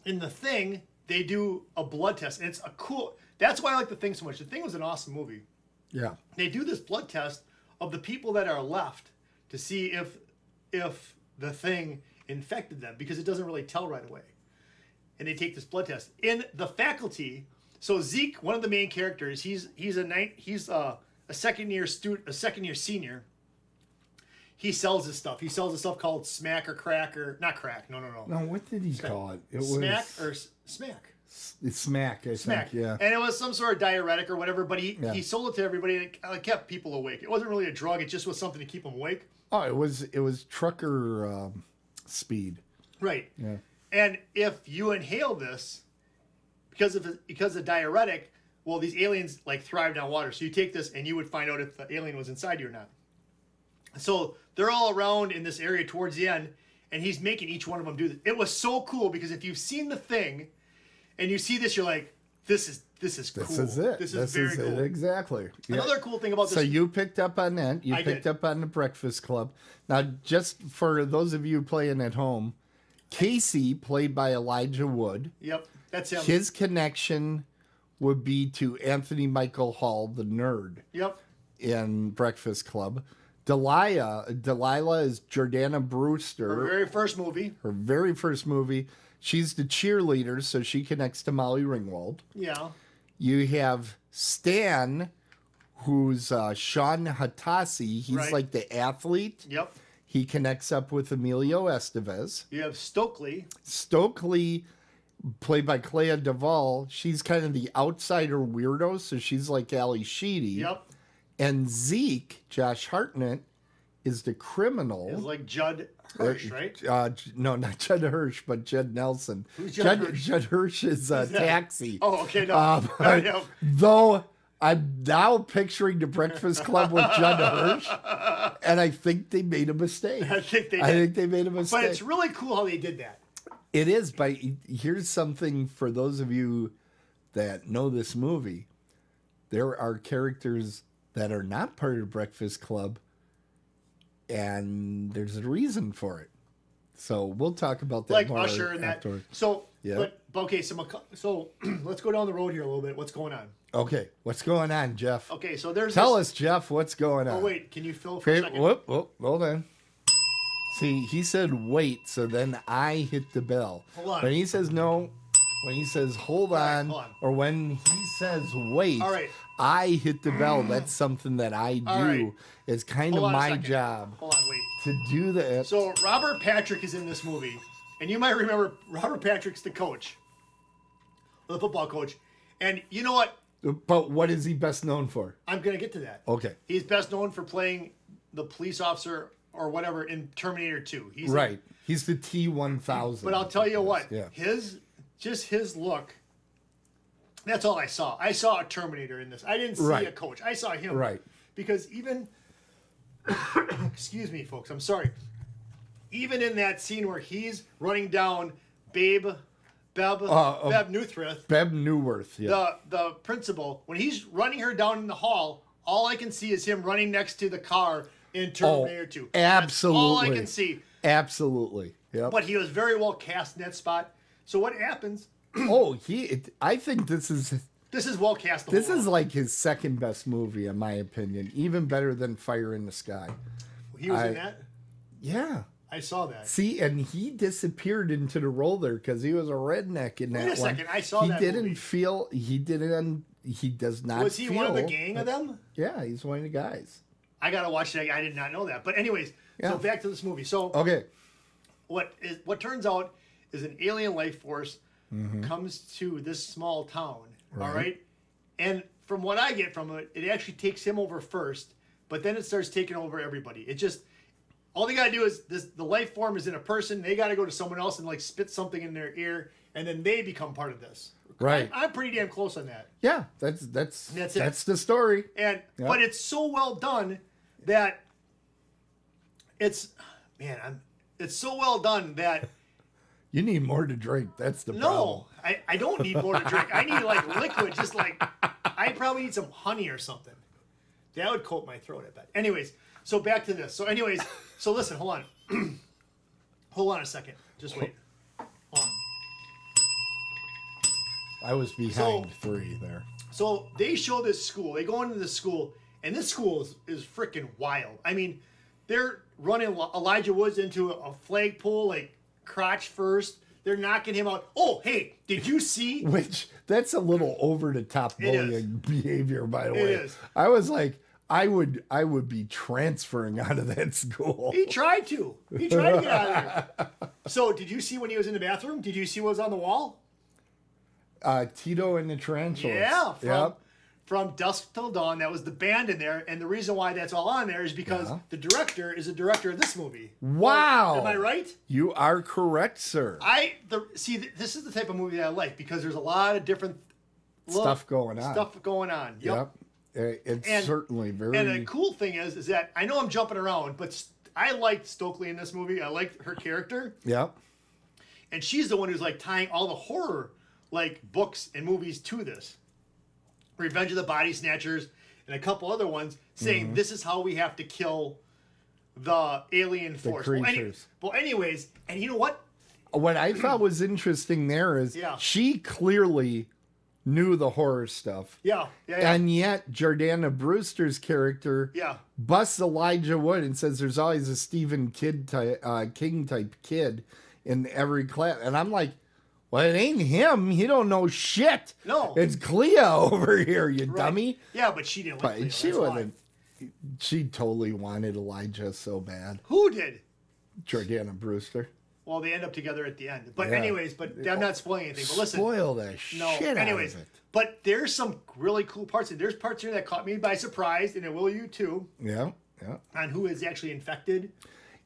in The Thing, they do a blood test, and it's a cool... That's why I like The Thing so much. The Thing was an awesome movie. Yeah. They do this blood test of the people that are left to see if the Thing infected them, because it doesn't really tell right away. And they take this blood test. In The Faculty, so Zeke, one of the main characters, he's a a second year senior. He sells his stuff. He sells a stuff called smack or crack or not crack. No. No, what did he call it? It smack was or smack. It's smack. I Smack. think. Yeah. And it was some sort of diuretic or whatever. But he sold it to everybody, and it kept people awake. It wasn't really a drug. It just was something to keep them awake. Oh, it was trucker speed. Right. Yeah. And if you inhale this, because of diuretic, well, these aliens like thrived on water. So you take this, and you would find out if the alien was inside you or not. So they're all around in this area towards the end, and he's making each one of them do this. It was so cool because if you've seen The Thing, and you see this, you're like, this is cool. This is it. This is very cool. Exactly. Yeah. Another cool thing about this. So you picked up on that. You I picked did. up on the Breakfast Club. Now, just for those of you playing at home, Casey, played by Elijah Wood, Yep, that's him. his connection would be to Anthony Michael Hall, the nerd, Yep. in Breakfast Club. Delilah is Jordana Brewster. Her very first movie. Her very first movie. She's the cheerleader, so she connects to Molly Ringwald. Yeah. You have Stan, who's Sean Hatasi. He's Right. like the athlete. Yep. He connects up with Emilio Estevez. You have Stokely. Stokely, played by Clea Duvall, she's kind of the outsider weirdo, so she's like Ali Sheedy. Yep. And Zeke, Josh Hartnett, is the criminal. Is like Judd Hirsch, right? No, not Judd Hirsch, but Judd Nelson. Who's Judd Hirsch? Judd Hirsch is Taxi. Oh, okay. No. Yeah. Though I'm now picturing the Breakfast Club with Judd Hirsch, and I think they made a mistake. I think they made a mistake. But it's really cool how they did that. It is, but here's something for those of you that know this movie. There are characters that are not part of the Breakfast Club, and there's a reason for it. So we'll talk about that Like more Usher and that. afterwards. So, Yeah. but okay, so let's go down the road here a little bit. What's going on? Okay, what's going on, Jeff? Okay, so there's Tell this, us, Jeff, what's going on. Oh wait, can you fill for a Okay, second? whoop, hold on. See, he said wait, so then I hit the bell. Hold on. When he says no, when he says hold right, on, hold on. or when he says wait, All right. I hit the bell. That's something that I do. All right. It's kind Hold of on a my second. job Hold on, wait. to do that. So Robert Patrick is in this movie, and you might remember Robert Patrick's the coach, the football coach, and you know what? But what is he best known for? I'm gonna get to that. Okay. He's best known for playing the police officer or whatever in Terminator 2. He's Right. He's the T-1000. But I'll tell you what, Yeah. his look. That's all I saw. I saw a Terminator in this. I didn't see Right. a coach. I saw him. Right. Because even, excuse me, folks. I'm sorry. Even in that scene where he's running down Bebb Newthworth, Bebb Newworth. Yeah. the principal, when he's running her down in the hall, all I can see is him running next to the car in Terminator 2. Absolutely. That's all I can see. Absolutely. Yep. But he was very well cast in that spot. So what happens? I think this is Well cast. This is like his second best movie, in my opinion. Even better than Fire in the Sky. He was in that. Yeah. I saw that. See, and he disappeared into the role there because he was a redneck in that one. Wait a second, I saw he that didn't movie. feel. He didn't. He does not. Was he one of the gang of them? Yeah, he's one of the guys. I gotta watch that. I did not know that. But anyways, Yeah. so back to this movie. So Okay. what turns out is an alien life force comes to this small town. All right, and from what I get from it, it actually takes him over first, but then it starts taking over everybody. It just all they gotta do is the life form is in a person. They gotta go to someone else and like spit something in their ear, and then they become part of this. Right. I'm pretty damn close on that. Yeah, that's it. that's the story. And Yep. but it's so well done that it's so well done that You need more to drink. That's the problem. no, I don't need more to drink. I need like liquid, just like I probably need some honey or something. That would coat my throat, I bet. Anyways, so back to this. So listen, hold on. Hold on a second. Just wait. Hold on. I was behind 3 there. So they show this school. They go into this school, and this school is freaking wild. I mean, they're running Elijah Woods into a flagpole, like crotch first. They're knocking him out. Oh, hey, did you see? Which that's a little over the top It is. bullying behavior, by the way. is. I was like, I would be transferring out of that school. He tried to. He tried to get out of there. So, did you see when he was in the bathroom? Did you see what was on the wall? Tito and the Tarantulas. Yeah, from Dusk Till Dawn. That was the band in there, and the reason why that's all on there is because the director is the director of this movie. Wow. Am I right? You are correct, sir. This is the type of movie that I like because there's a lot of different stuff going on. Yep. It's certainly very. And the cool thing is that I know I'm jumping around, but I liked Stokely in this movie. I liked her character. Yep. And she's the one who's like tying all the horror like books and movies to this. Revenge of the Body Snatchers and a couple other ones saying this is how we have to kill the alien force. Creatures. Well, anyways, and you know what? What I thought was interesting there is she clearly knew the horror stuff. Yeah. And yet Jordana Brewster's character busts Elijah Wood and says there's always a Stephen King type kid in every class. And I'm like, well, it ain't him. He don't know shit. No. It's Clea over here, you dummy. Yeah, but she didn't like Clea. She wouldn't. She totally wanted Elijah so bad. Who did? Jordana Brewster. Well, they end up together at the end. But anyways, I'm not spoiling anything. But listen. Spoil that shit out of it. But there's some really cool parts. And there's parts here that caught me by surprise, and it will you too. Yeah. On who is actually infected.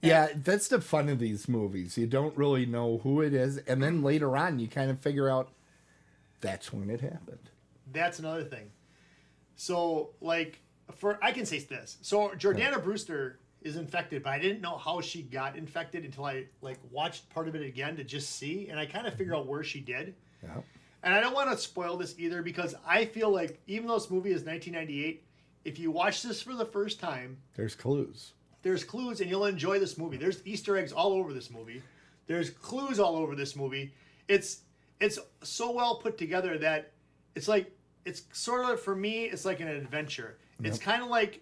Yeah, that's the fun of these movies. You don't really know who it is. And then later on, you kind of figure out that's when it happened. That's another thing. So, like, I can say this. So, Jordana Brewster is infected, but I didn't know how she got infected until I watched part of it again to just see, and I kind of figured out where she did. Yeah. And I don't want to spoil this either because I feel like even though this movie is 1998, if you watch this for the first time, there's clues. There's clues, and you'll enjoy this movie. There's Easter eggs all over this movie. There's clues all over this movie. It's so well put together that it's sort of, for me, it's like an adventure. It's kind of like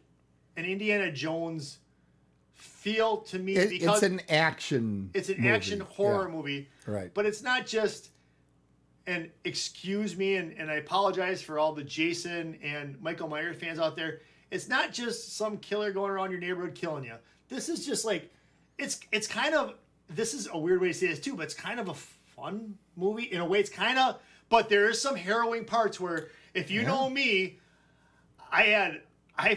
an Indiana Jones feel to me because it's an action. It's an action horror movie, right? But it's not just. And excuse me, and I apologize for all the Jason and Michael Myers fans out there. It's not just some killer going around your neighborhood killing you. This is just like, it's kind of. This is a weird way to say this too, but it's kind of a fun movie in a way. It's kind of, but there is some harrowing parts where, if you know me, I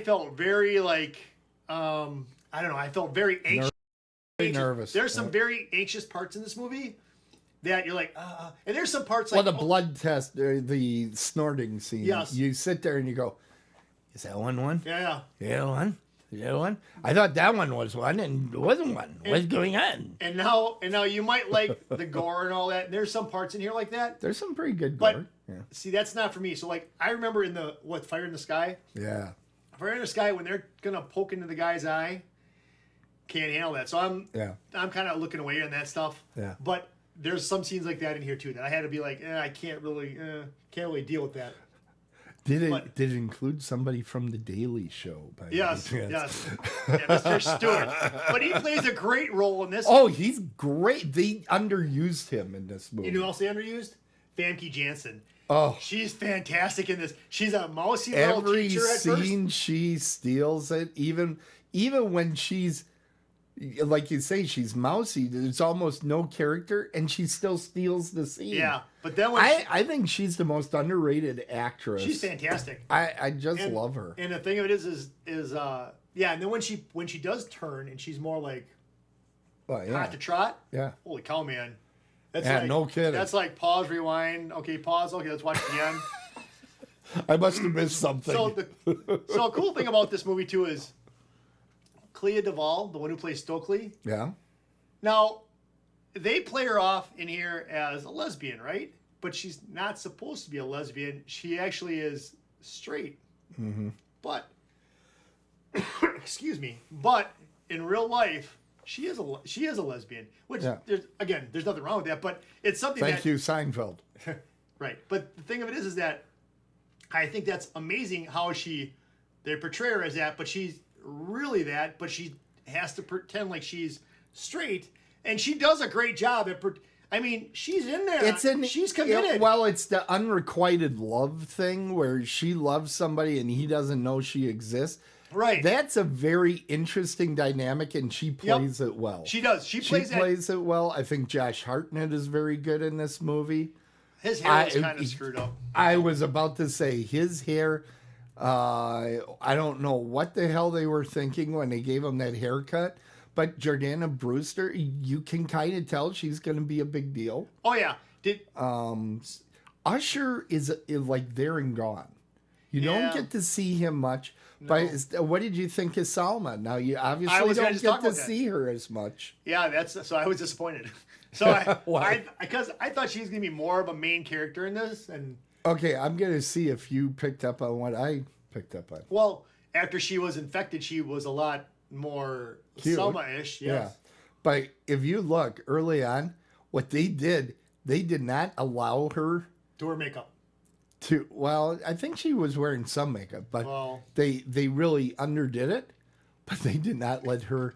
felt very I don't know. I felt very anxious. Very nervous. There's some very anxious parts in this movie that you're like, and there's some parts the blood test, the snorting scene. Yes. You sit there and you go, is that one? Yeah. Yeah, one. Yeah, one. I thought that one was one, and it wasn't one. What's going on? And now you might like the gore and all that. And there's some parts in here like that. There's some pretty good gore. But see, that's not for me. So I remember in the Fire in the Sky. Yeah. Fire in the Sky, when they're gonna poke into the guy's eye, can't handle that. So I'm kind of looking away on that stuff. Yeah. But there's some scenes like that in here too that I had to be like, I can't really deal with that. Did it include somebody from the Daily Show? Yes. Yeah, Mr. Stewart. But he plays a great role in this. Oh, he's great. They underused him in this movie. You know who else they underused? Famke Janssen. Oh, she's fantastic in this. She's a mousy little teacher at first. Every scene she steals it. Even when she's, like you say, she's mousy. There's almost no character, and she still steals the scene. Yeah, but then I think she's the most underrated actress. She's fantastic. I just love her. And the thing of it is and then when she does turn and she's more like hot to trot. Yeah. Holy cow, man. That's no kidding. That's like pause, rewind. Okay, pause. Okay, let's watch it again. I must have missed something. So a cool thing about this movie too is Clea Duvall, the one who plays Stokely. Yeah. Now, they play her off in here as a lesbian, right? But she's not supposed to be a lesbian. She actually is straight. Mm-hmm. But, excuse me. But in real life, she is a lesbian. Which there's nothing wrong with that. But it's something. Thank you, Seinfeld. Right. But the thing of it is that I think that's amazing how they portray her as that, but she's really that, but she has to pretend like she's straight, and she does a great job at she's in there. She's committed. It's the unrequited love thing where she loves somebody and he doesn't know she exists. Right. That's a very interesting dynamic, and she plays it well. She does. She plays it well. I think Josh Hartnett is very good in this movie. His hair was kind of screwed up. I was about to say his hair. I don't know what the hell they were thinking when they gave him that haircut, but Jordana Brewster, you can kind of tell she's going to be a big deal. Oh yeah. Usher is like there and gone. You don't get to see him much. No. But what did you think of Salma? Now you obviously don't get to see her as much. Yeah, so I was disappointed. So because I thought she was gonna be more of a main character in this, and okay, I'm gonna see if you picked up on what I picked up on. Well, after she was infected, she was a lot more Salma-ish. Yes. Yeah, but if you look early on, what they did not allow her to wear makeup. I think she was wearing some makeup, but they really underdid it. But they did not let her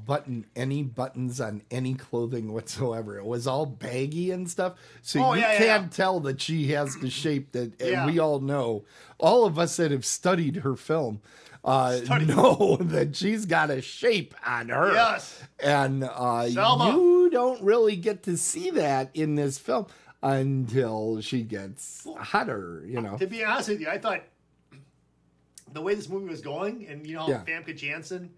button any buttons on any clothing whatsoever. It was all baggy and stuff, so you can't tell that she has the shape that we all know. All of us that have studied her film know that she's got a shape on her. Yes, and you don't really get to see that in this film until she gets hotter, To be honest with you, I thought the way this movie was going, and Famke Janssen,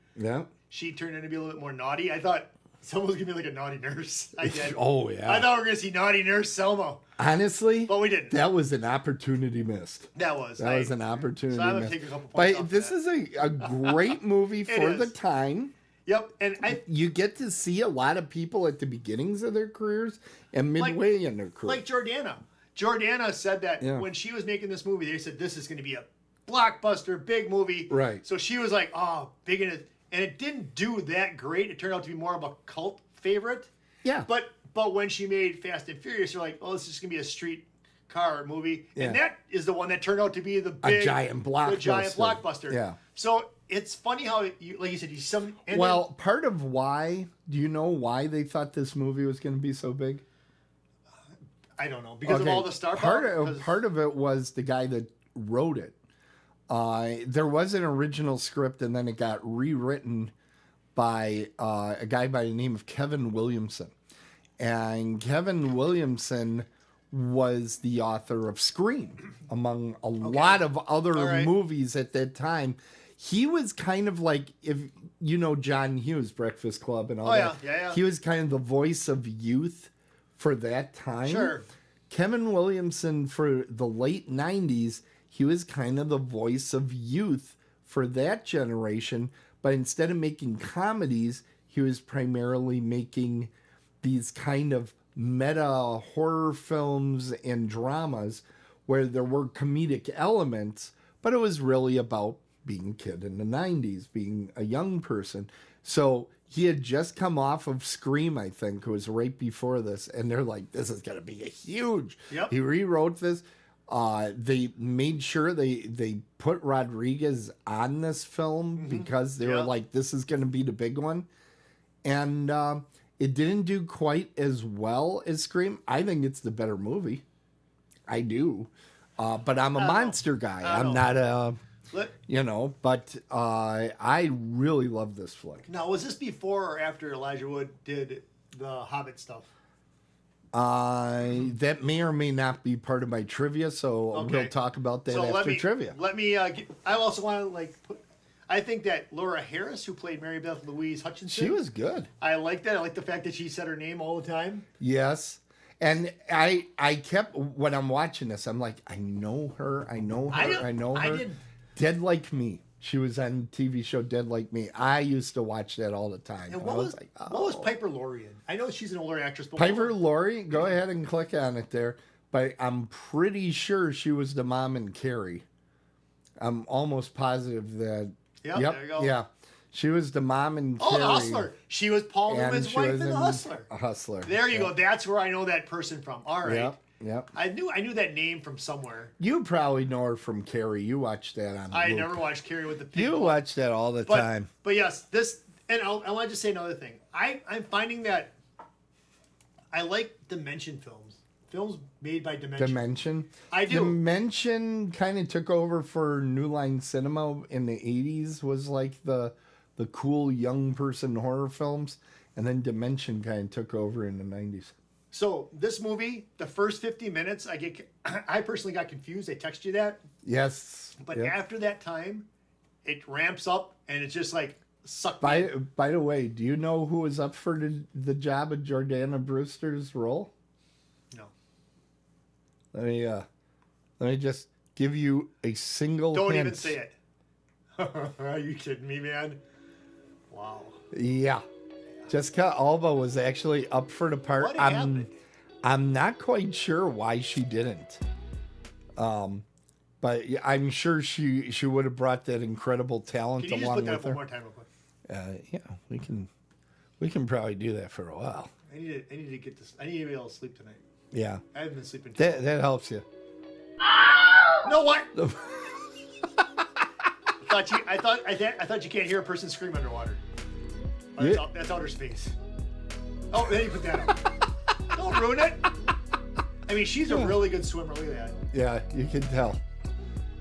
she turned into be a little bit more naughty. I thought someone was gonna be like a naughty nurse. I did. Oh yeah. I thought we were gonna see naughty nurse Selma. Honestly, but we didn't. That was an opportunity missed. That was an opportunity so I'm gonna missed. take a couple points off this is a great movie for the time. Yep, and you get to see a lot of people at the beginnings of their careers and midway in their career. Like Jordana. Jordana said that when she was making this movie, they said this is going to be a blockbuster, big movie. Right. So she was like, big in it. And it didn't do that great. It turned out to be more of a cult favorite. Yeah. But when she made Fast and Furious, you're like, this is going to be a street car movie. Yeah. And that is the one that turned out to be the giant blockbuster. Yeah. So it's funny how, like you said, part of why, do you know why they thought this movie was going to be so big? I don't know. Because of all the star power? Part of it was the guy that wrote it. There was an original script, and then it got rewritten by a guy by the name of Kevin Williamson. And Kevin Williamson was the author of Scream, among a lot of other movies at that time. He was kind of like, if you know John Hughes, Breakfast Club and all that. Yeah. He was kind of the voice of youth for that time. Sure. Kevin Williamson for the late 90s, he was kind of the voice of youth for that generation. But instead of making comedies, he was primarily making these kind of meta horror films and dramas where there were comedic elements, but it was really about being a kid in the 90s, being a young person. So he had just come off of Scream, I think. It was right before this. And they're like, this is going to be a huge. Yep. He rewrote this. They made sure they put Rodriguez on this film because they were like, this is going to be the big one. And it didn't do quite as well as Scream. I think it's the better movie. I do. But I'm a monster guy. I'm not a... but I really love this flick. Now, was this before or after Elijah Wood did the Hobbit stuff? That may or may not be part of my trivia, so we'll talk about that after trivia. Let me. I also want to put. I think that Laura Harris, who played Mary Beth Louise Hutchinson, she was good. I like that. I like the fact that she said her name all the time. Yes. And I kept, when I'm watching this, I'm like, I know her. I know her. Dead Like Me. She was on the TV show Dead Like Me. I used to watch that all the time. And what was Piper Laurie in? I know she's an older actress. But Piper Laurie, go ahead and click on it there. But I'm pretty sure she was the mom in Carrie. I'm almost positive that. Yep, there you go. Yeah. She was the mom in Carrie. The Hustler. She was Paul Newman's wife in The Hustler. Hustler. There you go. That's where I know that person from. All right. Yep. I knew that name from somewhere. You probably know her from Carrie. You watched that on. I never watched Carrie with the pig. You watch that all the time. But yes, this, and I want to just say another thing. I'm finding that I like Dimension films. films made by Dimension? Dimension. I do. Dimension kind of took over for New Line Cinema in the 80s, was like the cool young person horror films. And then Dimension kind of took over in the 90s. So this movie, the first 50 minutes, I personally got confused. I text you that. Yes. But yep. after that time, it ramps up and it's just like sucked. By the way, do you know who was up for the job of Jordana Brewster's role? No. Let me just give you a single Don't hint. even say it. Are you kidding me, man? Wow. Yeah. Jessica Alba was actually up for the part. What happened? I'm not quite sure why she didn't. But I'm sure she would have brought that incredible talent Can you just along look that with up her. one more time real quick? Yeah, we can probably do that for a while. I need to get this. I need to be able to sleep tonight. Yeah. I haven't been sleeping. That helps you. No, what? I thought you can't hear a person scream underwater. Oh, Yeah. that's outer space. Oh, then you put that up. Don't ruin it. I mean, she's a really good swimmer. Look at that. Yeah, you can tell.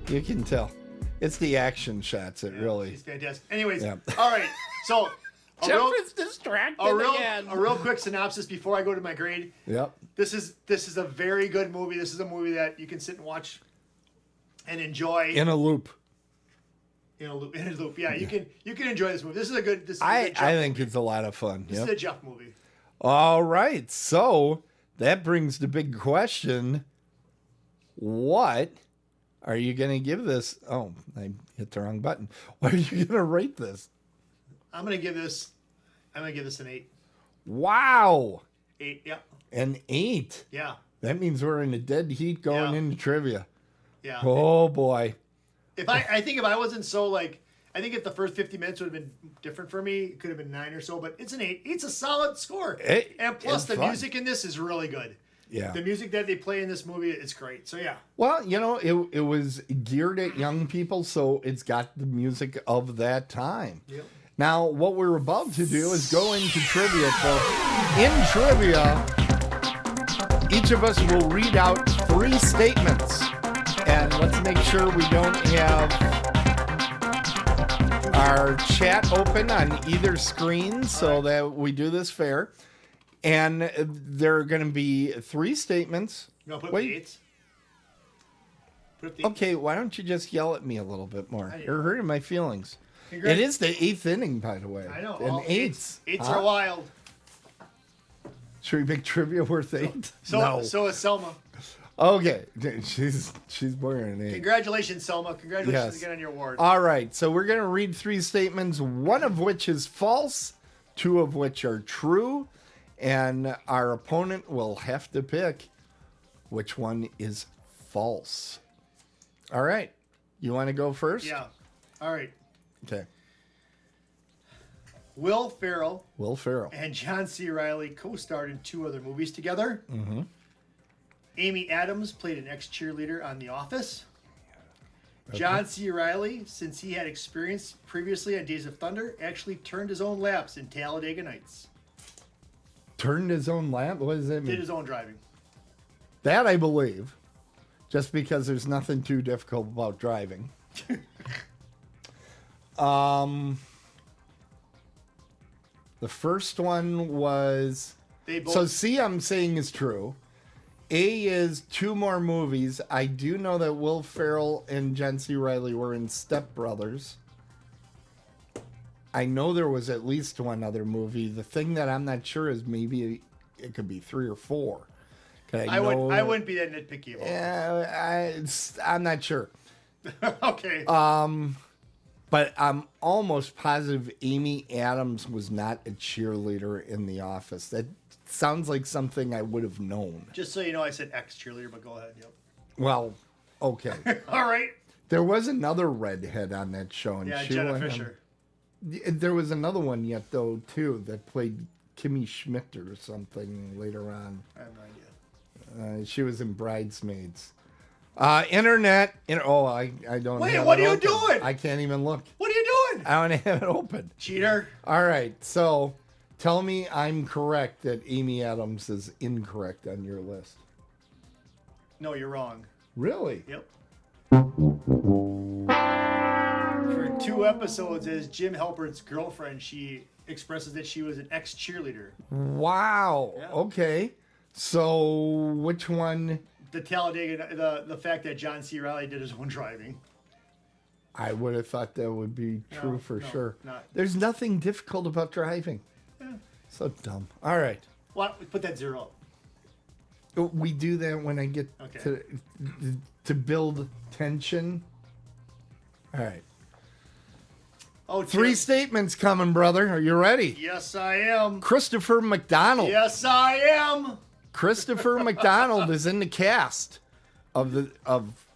You can tell. It's the action shots that really. She's fantastic. Anyways, Yeah. all right. So Jeff is distracted again. a real quick synopsis before I go to my grade. Yep. This is a very good movie. This is a movie that you can sit and watch and enjoy In a loop. in a loop. Yeah, you can enjoy this movie. This is a good. I think it's a lot of fun. This is a Jeff movie. All right. So that brings the big question. What are you going to give this? Oh, I hit the wrong button. What are you going to rate this? I'm gonna give this an 8. Wow. 8. Yeah. An 8. Yeah. That means we're in a dead heat going Yeah. into trivia. Yeah. Oh, boy. I think if I wasn't so like, I think if the first 50 minutes would have been different for me, it could have been 9 or so, but it's an 8. It's a solid score. And plus it's the fun. music in this is really good. Yeah. The music that they play in this movie, it's great. So yeah. Well, it was geared at young people, so it's got the music of that time. Yep. Now, what we're about to do is go into trivia. In trivia, each of us will read out 3 statements. And let's make sure we don't have our chat open on either screen so that we do this fair. And there are going to be 3 statements. You want to put up the 8s? Put up the 8s. Okay, why don't you just yell at me a little bit more? You're hurting my feelings. Congrats. It is the 8th inning, by the way. I know. And 8s. 8s are wild. Should we make trivia worth 8? So is Selma. Okay, she's born an 8. Congratulations, Selma. Congratulations Yes. again on your award. All right, so we're going to read 3 statements, one of which is false, 2 of which are true, and our opponent will have to pick which one is false. All right, you want to go first? Yeah. All right. Okay. Will Ferrell Will Ferrell. and John C. Reilly co-starred in 2 other movies together. Mm-hmm. Amy Adams played an ex-cheerleader on The Office. Okay. John C. Reilly, since he had experience previously on Days of Thunder, actually turned his own laps in Talladega Nights. Turned his own lap? What does that mean? Did his own driving. That I believe, just because there's nothing too difficult about driving. The first one was... They both... So C, I'm saying is true. A is 2 more movies. I do know that Will Ferrell and John C. Reilly were in Step Brothers. I know there was at least 1 other movie. The thing that I'm not sure is maybe it could be 3 or 4. I wouldn't be that nitpicky about it. Yeah, I'm not sure. Okay. But I'm almost positive Amy Adams was not a cheerleader in The Office. That sounds like something I would have known. Just so you know, I said ex-cheerleader, but go ahead. Yep. Well, okay. All right. There was another redhead on that show. And Yeah, she Jenna went, Fisher. There was another one yet, though, too, that played Kimmy Schmidt or something later on. I have no idea. She was in Bridesmaids. Internet. I don't. Wait, have what it are you open. doing? I can't even look. What are you doing? I don't have it open. Cheater. All right, so tell me I'm correct that Amy Adams is incorrect on your list. No, you're wrong. Really? Yep. For 2 episodes as Jim Halpert's girlfriend, she expresses that she was an ex-cheerleader. Wow. Yeah. Okay. So which one? The Talladega, the fact that John C. Reilly did his own driving. I would have thought that would be true for no, sure. not. There's nothing difficult about driving. Yeah. So dumb. All right. Well, put that 0 up. We do that when I get Okay. to build tension. All right. Oh, 3 Tim. statements coming, brother. Are you ready? Yes, I am. Christopher McDonald. Yes, I am. Christopher McDonald is in the cast of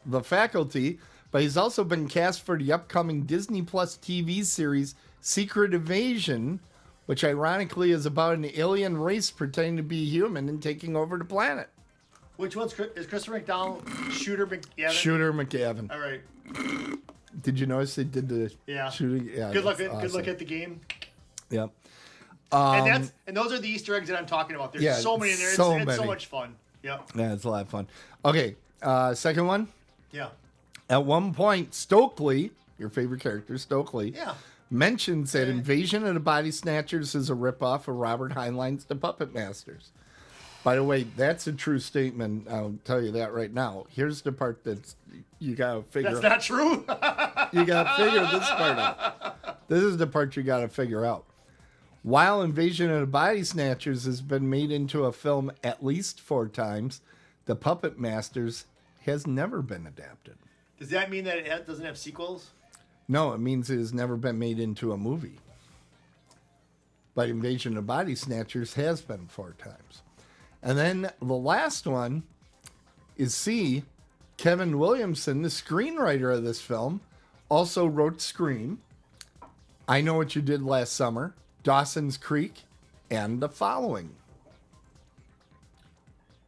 the faculty, but he's also been cast for the upcoming Disney Plus TV series Secret Invasion, which ironically is about an alien race pretending to be human and taking over the planet. Which one's is Christopher McDonald? Shooter McGavin? Shooter McGavin. All right. Did you notice they did the Yeah. shooting? Yeah. Good luck. that's Good awesome. look at the game. Yep. And those are the Easter eggs that I'm talking about. There's Yeah, so many in there. It's so so many. much fun. Yep. Yeah, it's a lot of fun. Okay, second one. Yeah. At one point, Stokely, your favorite character, Stokely, Yeah. mentions that Invasion of the Body Snatchers is a ripoff of Robert Heinlein's The Puppet Masters. By the way, that's a true statement. I'll tell you that right now. Here's the part that's you gotta figure. That's not true. You gotta figure this part out. This is the part you gotta figure out. While Invasion of the Body Snatchers has been made into a film at least 4 times, The Puppet Masters has never been adapted. Does that mean that it doesn't have sequels? No, it means it has never been made into a movie. But Invasion of the Body Snatchers has been 4 times. And then the last one is C. Kevin Williamson, the screenwriter of this film, also wrote Scream, I Know What You Did Last Summer, Dawson's Creek, and The Following.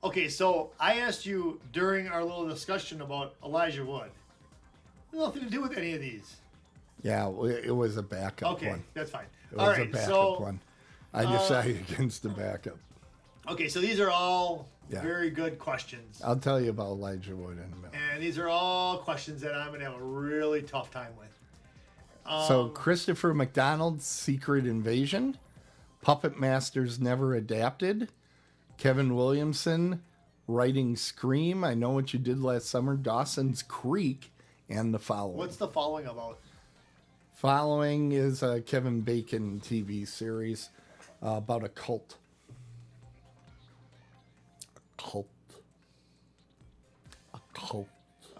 Okay, so I asked you during our little discussion about Elijah Wood. Nothing to do with any of these. Yeah, it was a backup Okay, one. that's fine. It All was right, a backup so one. I decided against the backup. okay, so these are all Yeah. very good questions, I'll tell you about Elijah Wood in a minute. and these are all questions that I'm gonna have a really tough time with. So Christopher McDonald's Secret Invasion, Puppet Masters Never Adapted, Kevin Williamson writing Scream, I Know What You Did Last Summer, Dawson's Creek, and The Following. What's the following about? Following is a Kevin Bacon TV series about a cult. A cult.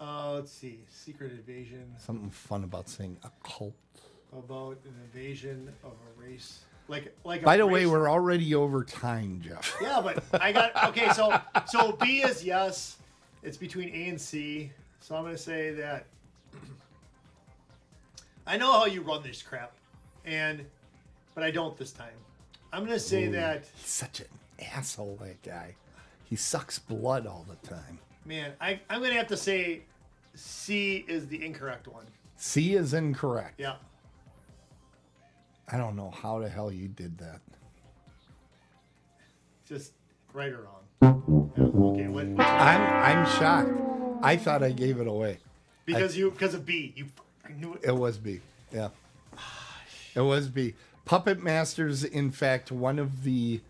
Let's see. Secret invasion Something fun about saying a cult. about an invasion of a race. Like a By the way, race- we're already over time, Jeff. Yeah, but I got okay. So B is yes. It's between A and C. So I'm gonna say that I know how you run this crap, but I don't this time. I'm gonna say that He's such an asshole, that guy. He sucks blood all the time. man. I'm gonna have to say C is the incorrect one. C is incorrect. Yeah. I don't know how the hell you did that. Just right or wrong. Yeah, okay. What? I'm shocked. I thought I gave it away. Because of B. You fucking knew it. It was B. Yeah. It was B. Puppet Masters, in fact, one of the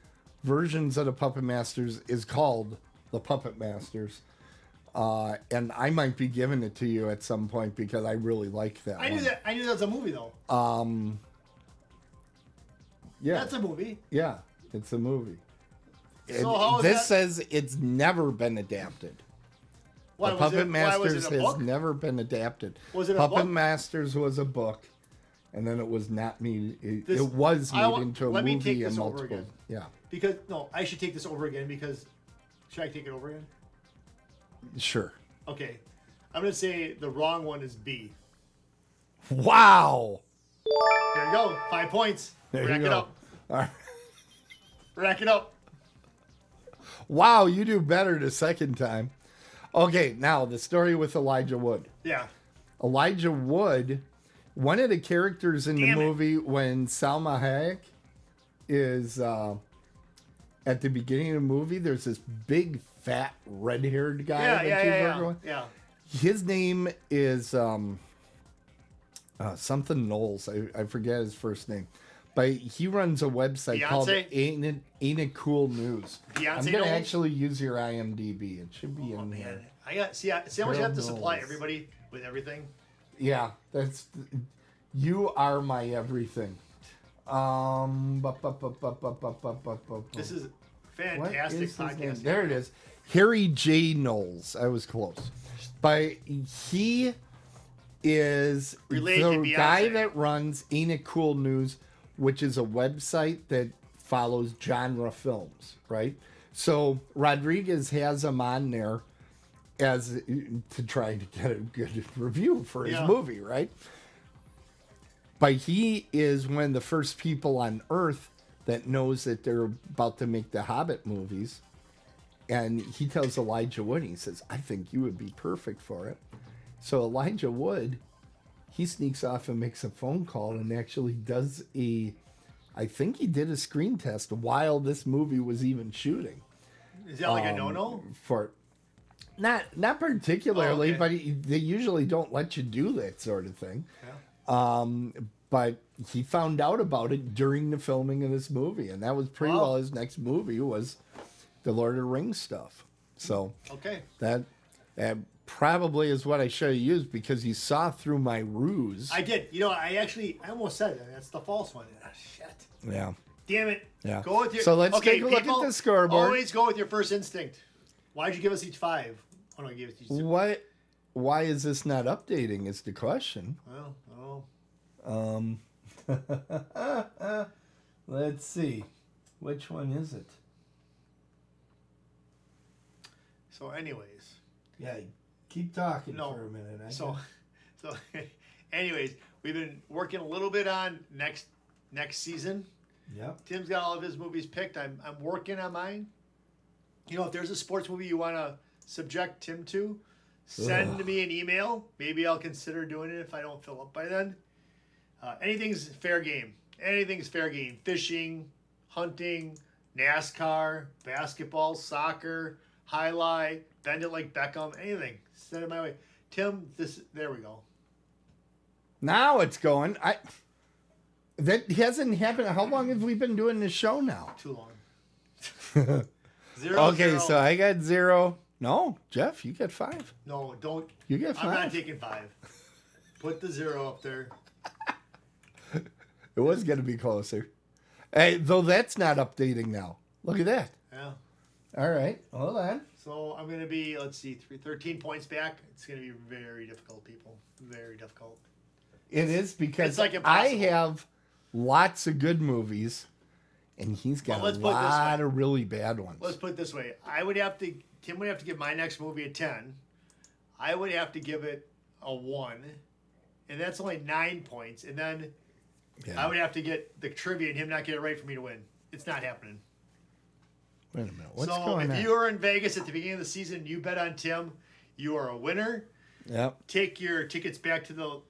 versions of the Puppet Masters is called the Puppet Masters. And I might be giving it to you at some point because I really like that I one. knew that. I knew that was a movie though. Yeah. That's a movie. Yeah, it's a movie. So how is this that- says it's never been adapted. Why The was Puppet it? Why was Masters it a has book? never been adapted. Was it a Puppet book? Masters was a book, and then it was not made. This- it was I made want- into a let me movie take and this over multiple. again. Yeah, Because no, I should take this over again because should I take it over again? sure. Okay. I'm gonna say the wrong one is B. Wow. There you go. 5 points. There Rack you it go. up. All right. Rack it up. Wow, you do better the second time. Okay, now the story with Elijah Wood. Yeah. Elijah Wood, one of the characters in Damn the it. movie when Salma Hayek is at the beginning of the movie, there's this big, fat, red-haired guy. Yeah. His name is something Knowles. I forget his first name. But he runs a website called Ain't It Cool News. Beyonce I'm going to Knowles? actually use your IMDb. It should be in there. I got see how much you have to supply Knowles. everybody with everything. Yeah, you are my everything. This is What fantastic is his name? podcast. There it is. Harry J. Knowles. I was close. But he is Related the to Beyonce. guy that runs Ain't It Cool News, which is a website that follows genre films, right? So Rodriguez has him on there as to try to get a good review for his movie, right? But he is one of the first people on Earth that knows that they're about to make the Hobbit movies. And he tells Elijah Wood, he says, I think you would be perfect for it. So Elijah Wood, he sneaks off and makes a phone call and actually does I think he did a screen test while this movie was even shooting. Is that like a no-no? For not particularly, Oh, okay. but they usually don't let you do that sort of thing. But he found out about it during the filming of this movie, and that was pretty well his next movie was the Lord of the Rings stuff. So Okay. that probably is what I should have used because you saw through my ruse. I did. You know, I almost said it. That's the false one. Ah, shit. Yeah. Damn it. Yeah. Go with your. So let's okay, take a look people, at the scoreboard. Always go with your first instinct. Why'd you give us each 5? Oh no, I gave us each 6. Why is this not updating is the question. Well, Let's see. Which one is it? so anyways. Yeah, keep talking No. for a minute. So anyways, we've been working a little bit on next season. Yep. Tim's got all of his movies picked. I'm working on mine. You know, if there's a sports movie you want to subject Tim to, send me an email. Maybe I'll consider doing it if I don't fill up by then. Anything's fair game. Anything's fair game. Fishing, hunting, NASCAR, basketball, soccer, highlight, bend it like Beckham, anything. Send it my way. Tim, there we go. Now it's going. That hasn't happened. How long have we been doing this show now? Too long. 0, Okay, 0. so I got 0. No, Jeff, you get 5. No, don't. You get 5. I'm not taking 5. Put the 0 up there. It was going to be closer. Hey, though that's not updating now. Look at that. Yeah. All right, hold on. So I'm going to be, 13 points back. It's going to be very difficult, people. Very difficult. It is because It's like I impossible. have lots of good movies, and he's got Well, let's a put it this lot way. of really bad ones. Let's put it this way. Tim would have to give my next movie a 10. I would have to give it a 1. And that's only 9 points. And then I would have to get the trivia and him not get it right for me to win. It's not happening. Wait a minute. What's so going on? if you were in Vegas at the beginning of the season, you bet on Tim, you are a winner. Yep. Take your tickets back to the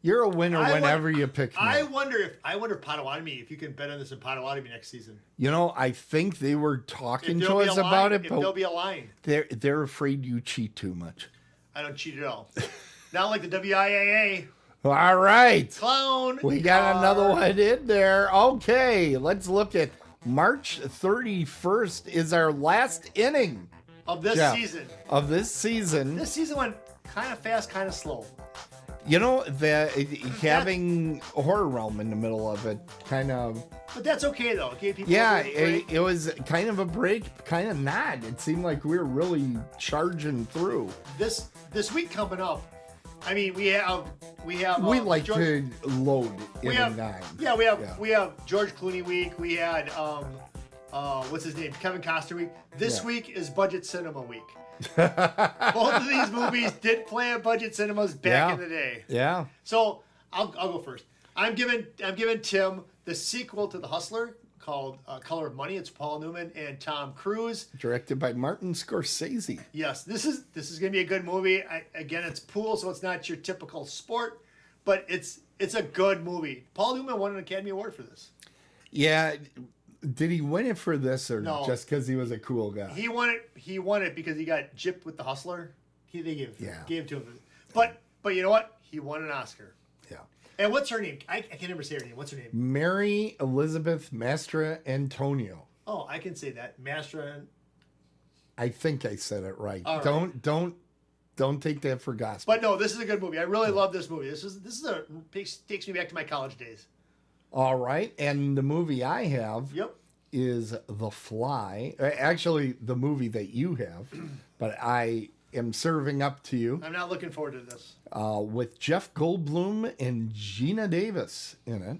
You're a winner whenever you pick me. I wonder if Potawatomi, if you can bet on this in Potawatomi next season. You know, I think they were talking If to there'll be us a about line, it, if there'll but be a line. they're afraid you cheat too much. I don't cheat at all. Not like the WIAA. All right. Clown. We got another one in there. Okay, let's look at March 31st is our last inning Of this Jeff, season. of this season. This season went kind of fast, kind of slow. You know, having a horror realm in the middle of it kind of... But that's okay, though. It gave people Yeah, a break. it was kind of a break, kind of not. It seemed like we were really charging through. This week coming up, I mean, we have We like George, to load in we a have 9. yeah we have George Clooney week. We had what's his name, Kevin Costner week. This week is budget cinema week. Both of these movies did play at budget cinemas back in the day. Yeah. So I'll go first. I'm giving Tim the sequel to The Hustler called Color of Money. It's Paul Newman and Tom Cruise. Directed by Martin Scorsese. Yes, this is gonna be a good movie. Again, it's pool, so it's not your typical sport, but it's a good movie. Paul Newman won an Academy Award for this. Yeah, Did he win it for this or No. just because he was a cool guy? He won it. He won it because he got gypped with the Hustler. They gave it to him. But you know what? He won an Oscar. Yeah. And what's her name? I can't remember say her name. What's her name? Mary Elizabeth Mastra Antonio. Oh, I can say that. Mastra. I think I said it right. All right. Don't take that for gospel. But no, this is a good movie. I really love this movie. This takes me back to my college days. All right, and the movie I have Yep. is The Fly. Actually, the movie that you have, but I am serving up to you I'm not looking forward to this. with Jeff Goldblum and Gina Davis in it.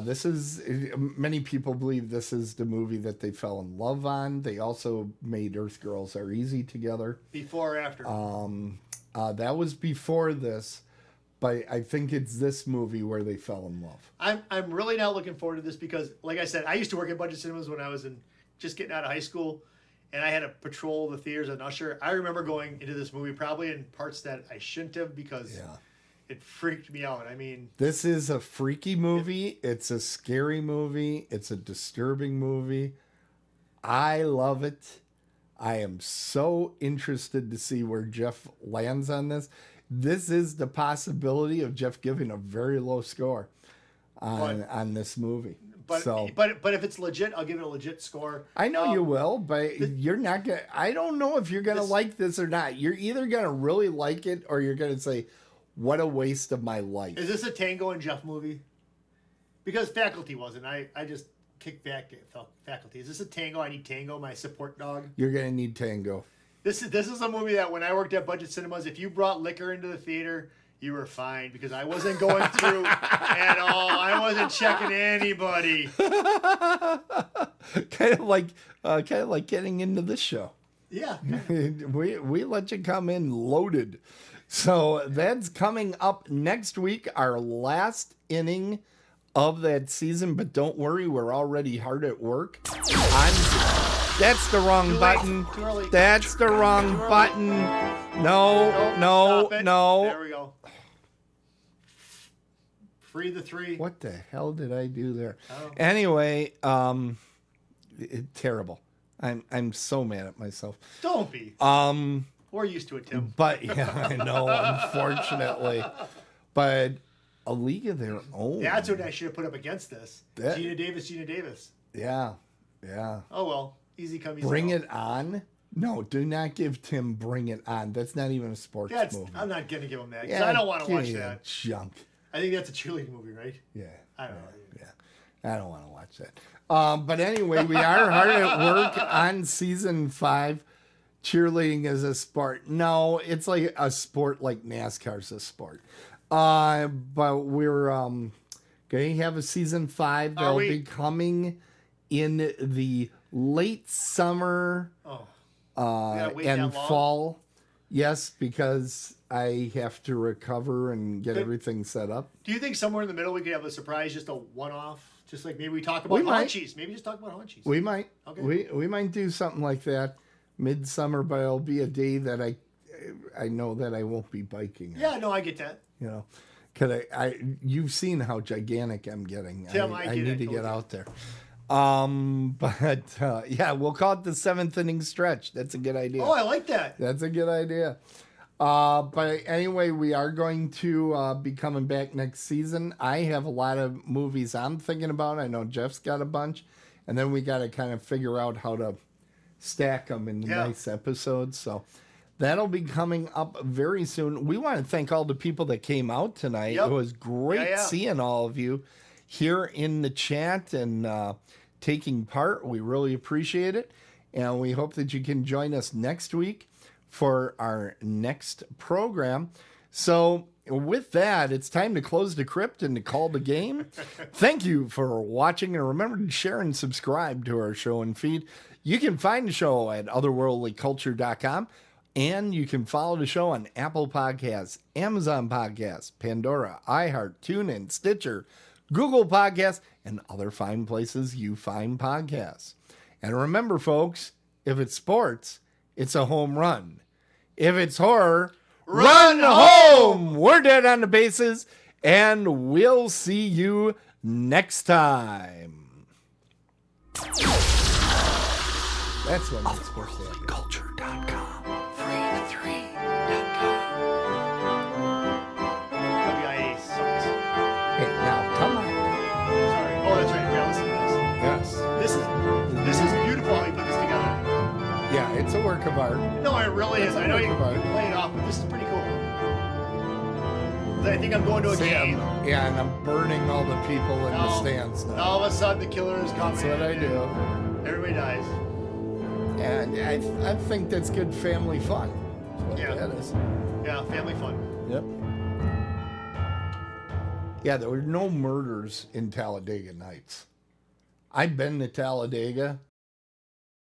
This is, many people believe this is the movie that they fell in love on. They also made Earth Girls Are Easy together. Before or after? That was before this, but I think it's this movie where they fell in love. I'm really not looking forward to this because, like I said, I used to work at Budget Cinemas when I was just getting out of high school, and I had to patrol the theaters as an usher. I remember going into this movie probably in parts that I shouldn't have because it freaked me out. I mean, this is a freaky movie. It's a scary movie. It's a disturbing movie. I love it. I am so interested to see where Jeff lands on this. This is the possibility of Jeff giving a very low score on this movie. But if it's legit, I'll give it a legit score. I know you will, but you're not gonna. I don't know if you're gonna like this or not. You're either gonna really like it or you're gonna say, "What a waste of my life." Is this a Tango and Jeff movie? Because Faculty wasn't. I just kicked back at Faculty. Is this a Tango? I need Tango, my support dog. You're gonna need Tango. This is a movie that when I worked at Budget Cinemas, if you brought liquor into the theater, you were fine because I wasn't going through at all. I wasn't checking anybody. kind of like getting into this show. Yeah. we let you come in loaded. So that's coming up next week, our last inning of that season. But don't worry, we're already hard at work. That's the wrong button. That's the wrong button. No. There we go. Free the three. What the hell did I do there? Oh. Anyway, terrible. I'm so mad at myself. Don't be. We're used to it, Tim. But yeah, I know, unfortunately. But A League of Their Own. Yeah, that's what I should have put up against this. Gina Davis. Yeah. Oh well, easy come easy. Bring It On. No, do not give Tim Bring It On. That's not even a sports movie. I'm not gonna give him that because I don't want to watch that. Junk. I think that's a cheerleading movie, right? Yeah. I don't know. Yeah. I don't want to watch that. But anyway, we are hard at work on season 5. Cheerleading is a sport. No, it's like a sport like NASCAR's a sport. But we're going to have a season 5 that'll be coming in the late summer and fall. Yes, because I have to recover and get everything set up. Do you think somewhere in the middle we could have a surprise, just a one-off? Just like maybe we talk about Hunchies. Maybe just talk about Hunchies. We might. Okay. We might do something like that midsummer, but it'll be a day that I know that I won't be biking. Yeah, no, I get that. You know, because you've seen how gigantic I'm getting. Tim, I need to get out there. But yeah, we'll call it the 7th inning stretch. That's a good idea. Oh, I like that. That's a good idea. But anyway, we are going to be coming back next season. I have a lot of movies I'm thinking about. I know Jeff's got a bunch. And then we got to kind of figure out how to stack them in nice episodes. So that'll be coming up very soon. We want to thank all the people that came out tonight. It was great seeing all of you here in the chat and taking part. We really appreciate it. And we hope that you can join us next week for our next program. So with that, it's time to close the crypt and to call the game. Thank you for watching, and remember to share and subscribe to our show and feed. You can find the show at otherworldlyculture.com, and you can follow the show on Apple Podcasts, Amazon Podcasts, Pandora, iHeart, TuneIn, Stitcher, Google Podcasts, and other fine places you find podcasts. And remember, folks, if it's sports, it's a home run. If it's horror, run home! We're dead on the bases, and we'll see you next time. That's what it's supposed to happen. Culture.com. Free3.com. WIA sucks. Hey, now, come on. Sorry. Oh, that's right. Yeah, listen to this. Yes. This is beautiful how you put this together. Yeah, it's a work of art. No, it really is. I know you play it off, but this is pretty cool. I think I'm going to a game. Yeah, and I'm burning all the people in the stands now. All of a sudden, the killer is coming. That's what I do. Everybody dies. And I think that's good family fun. That's what Yeah. that is. Yeah, family fun. Yep. Yeah, there were no murders in Talladega Nights. I've been to Talladega.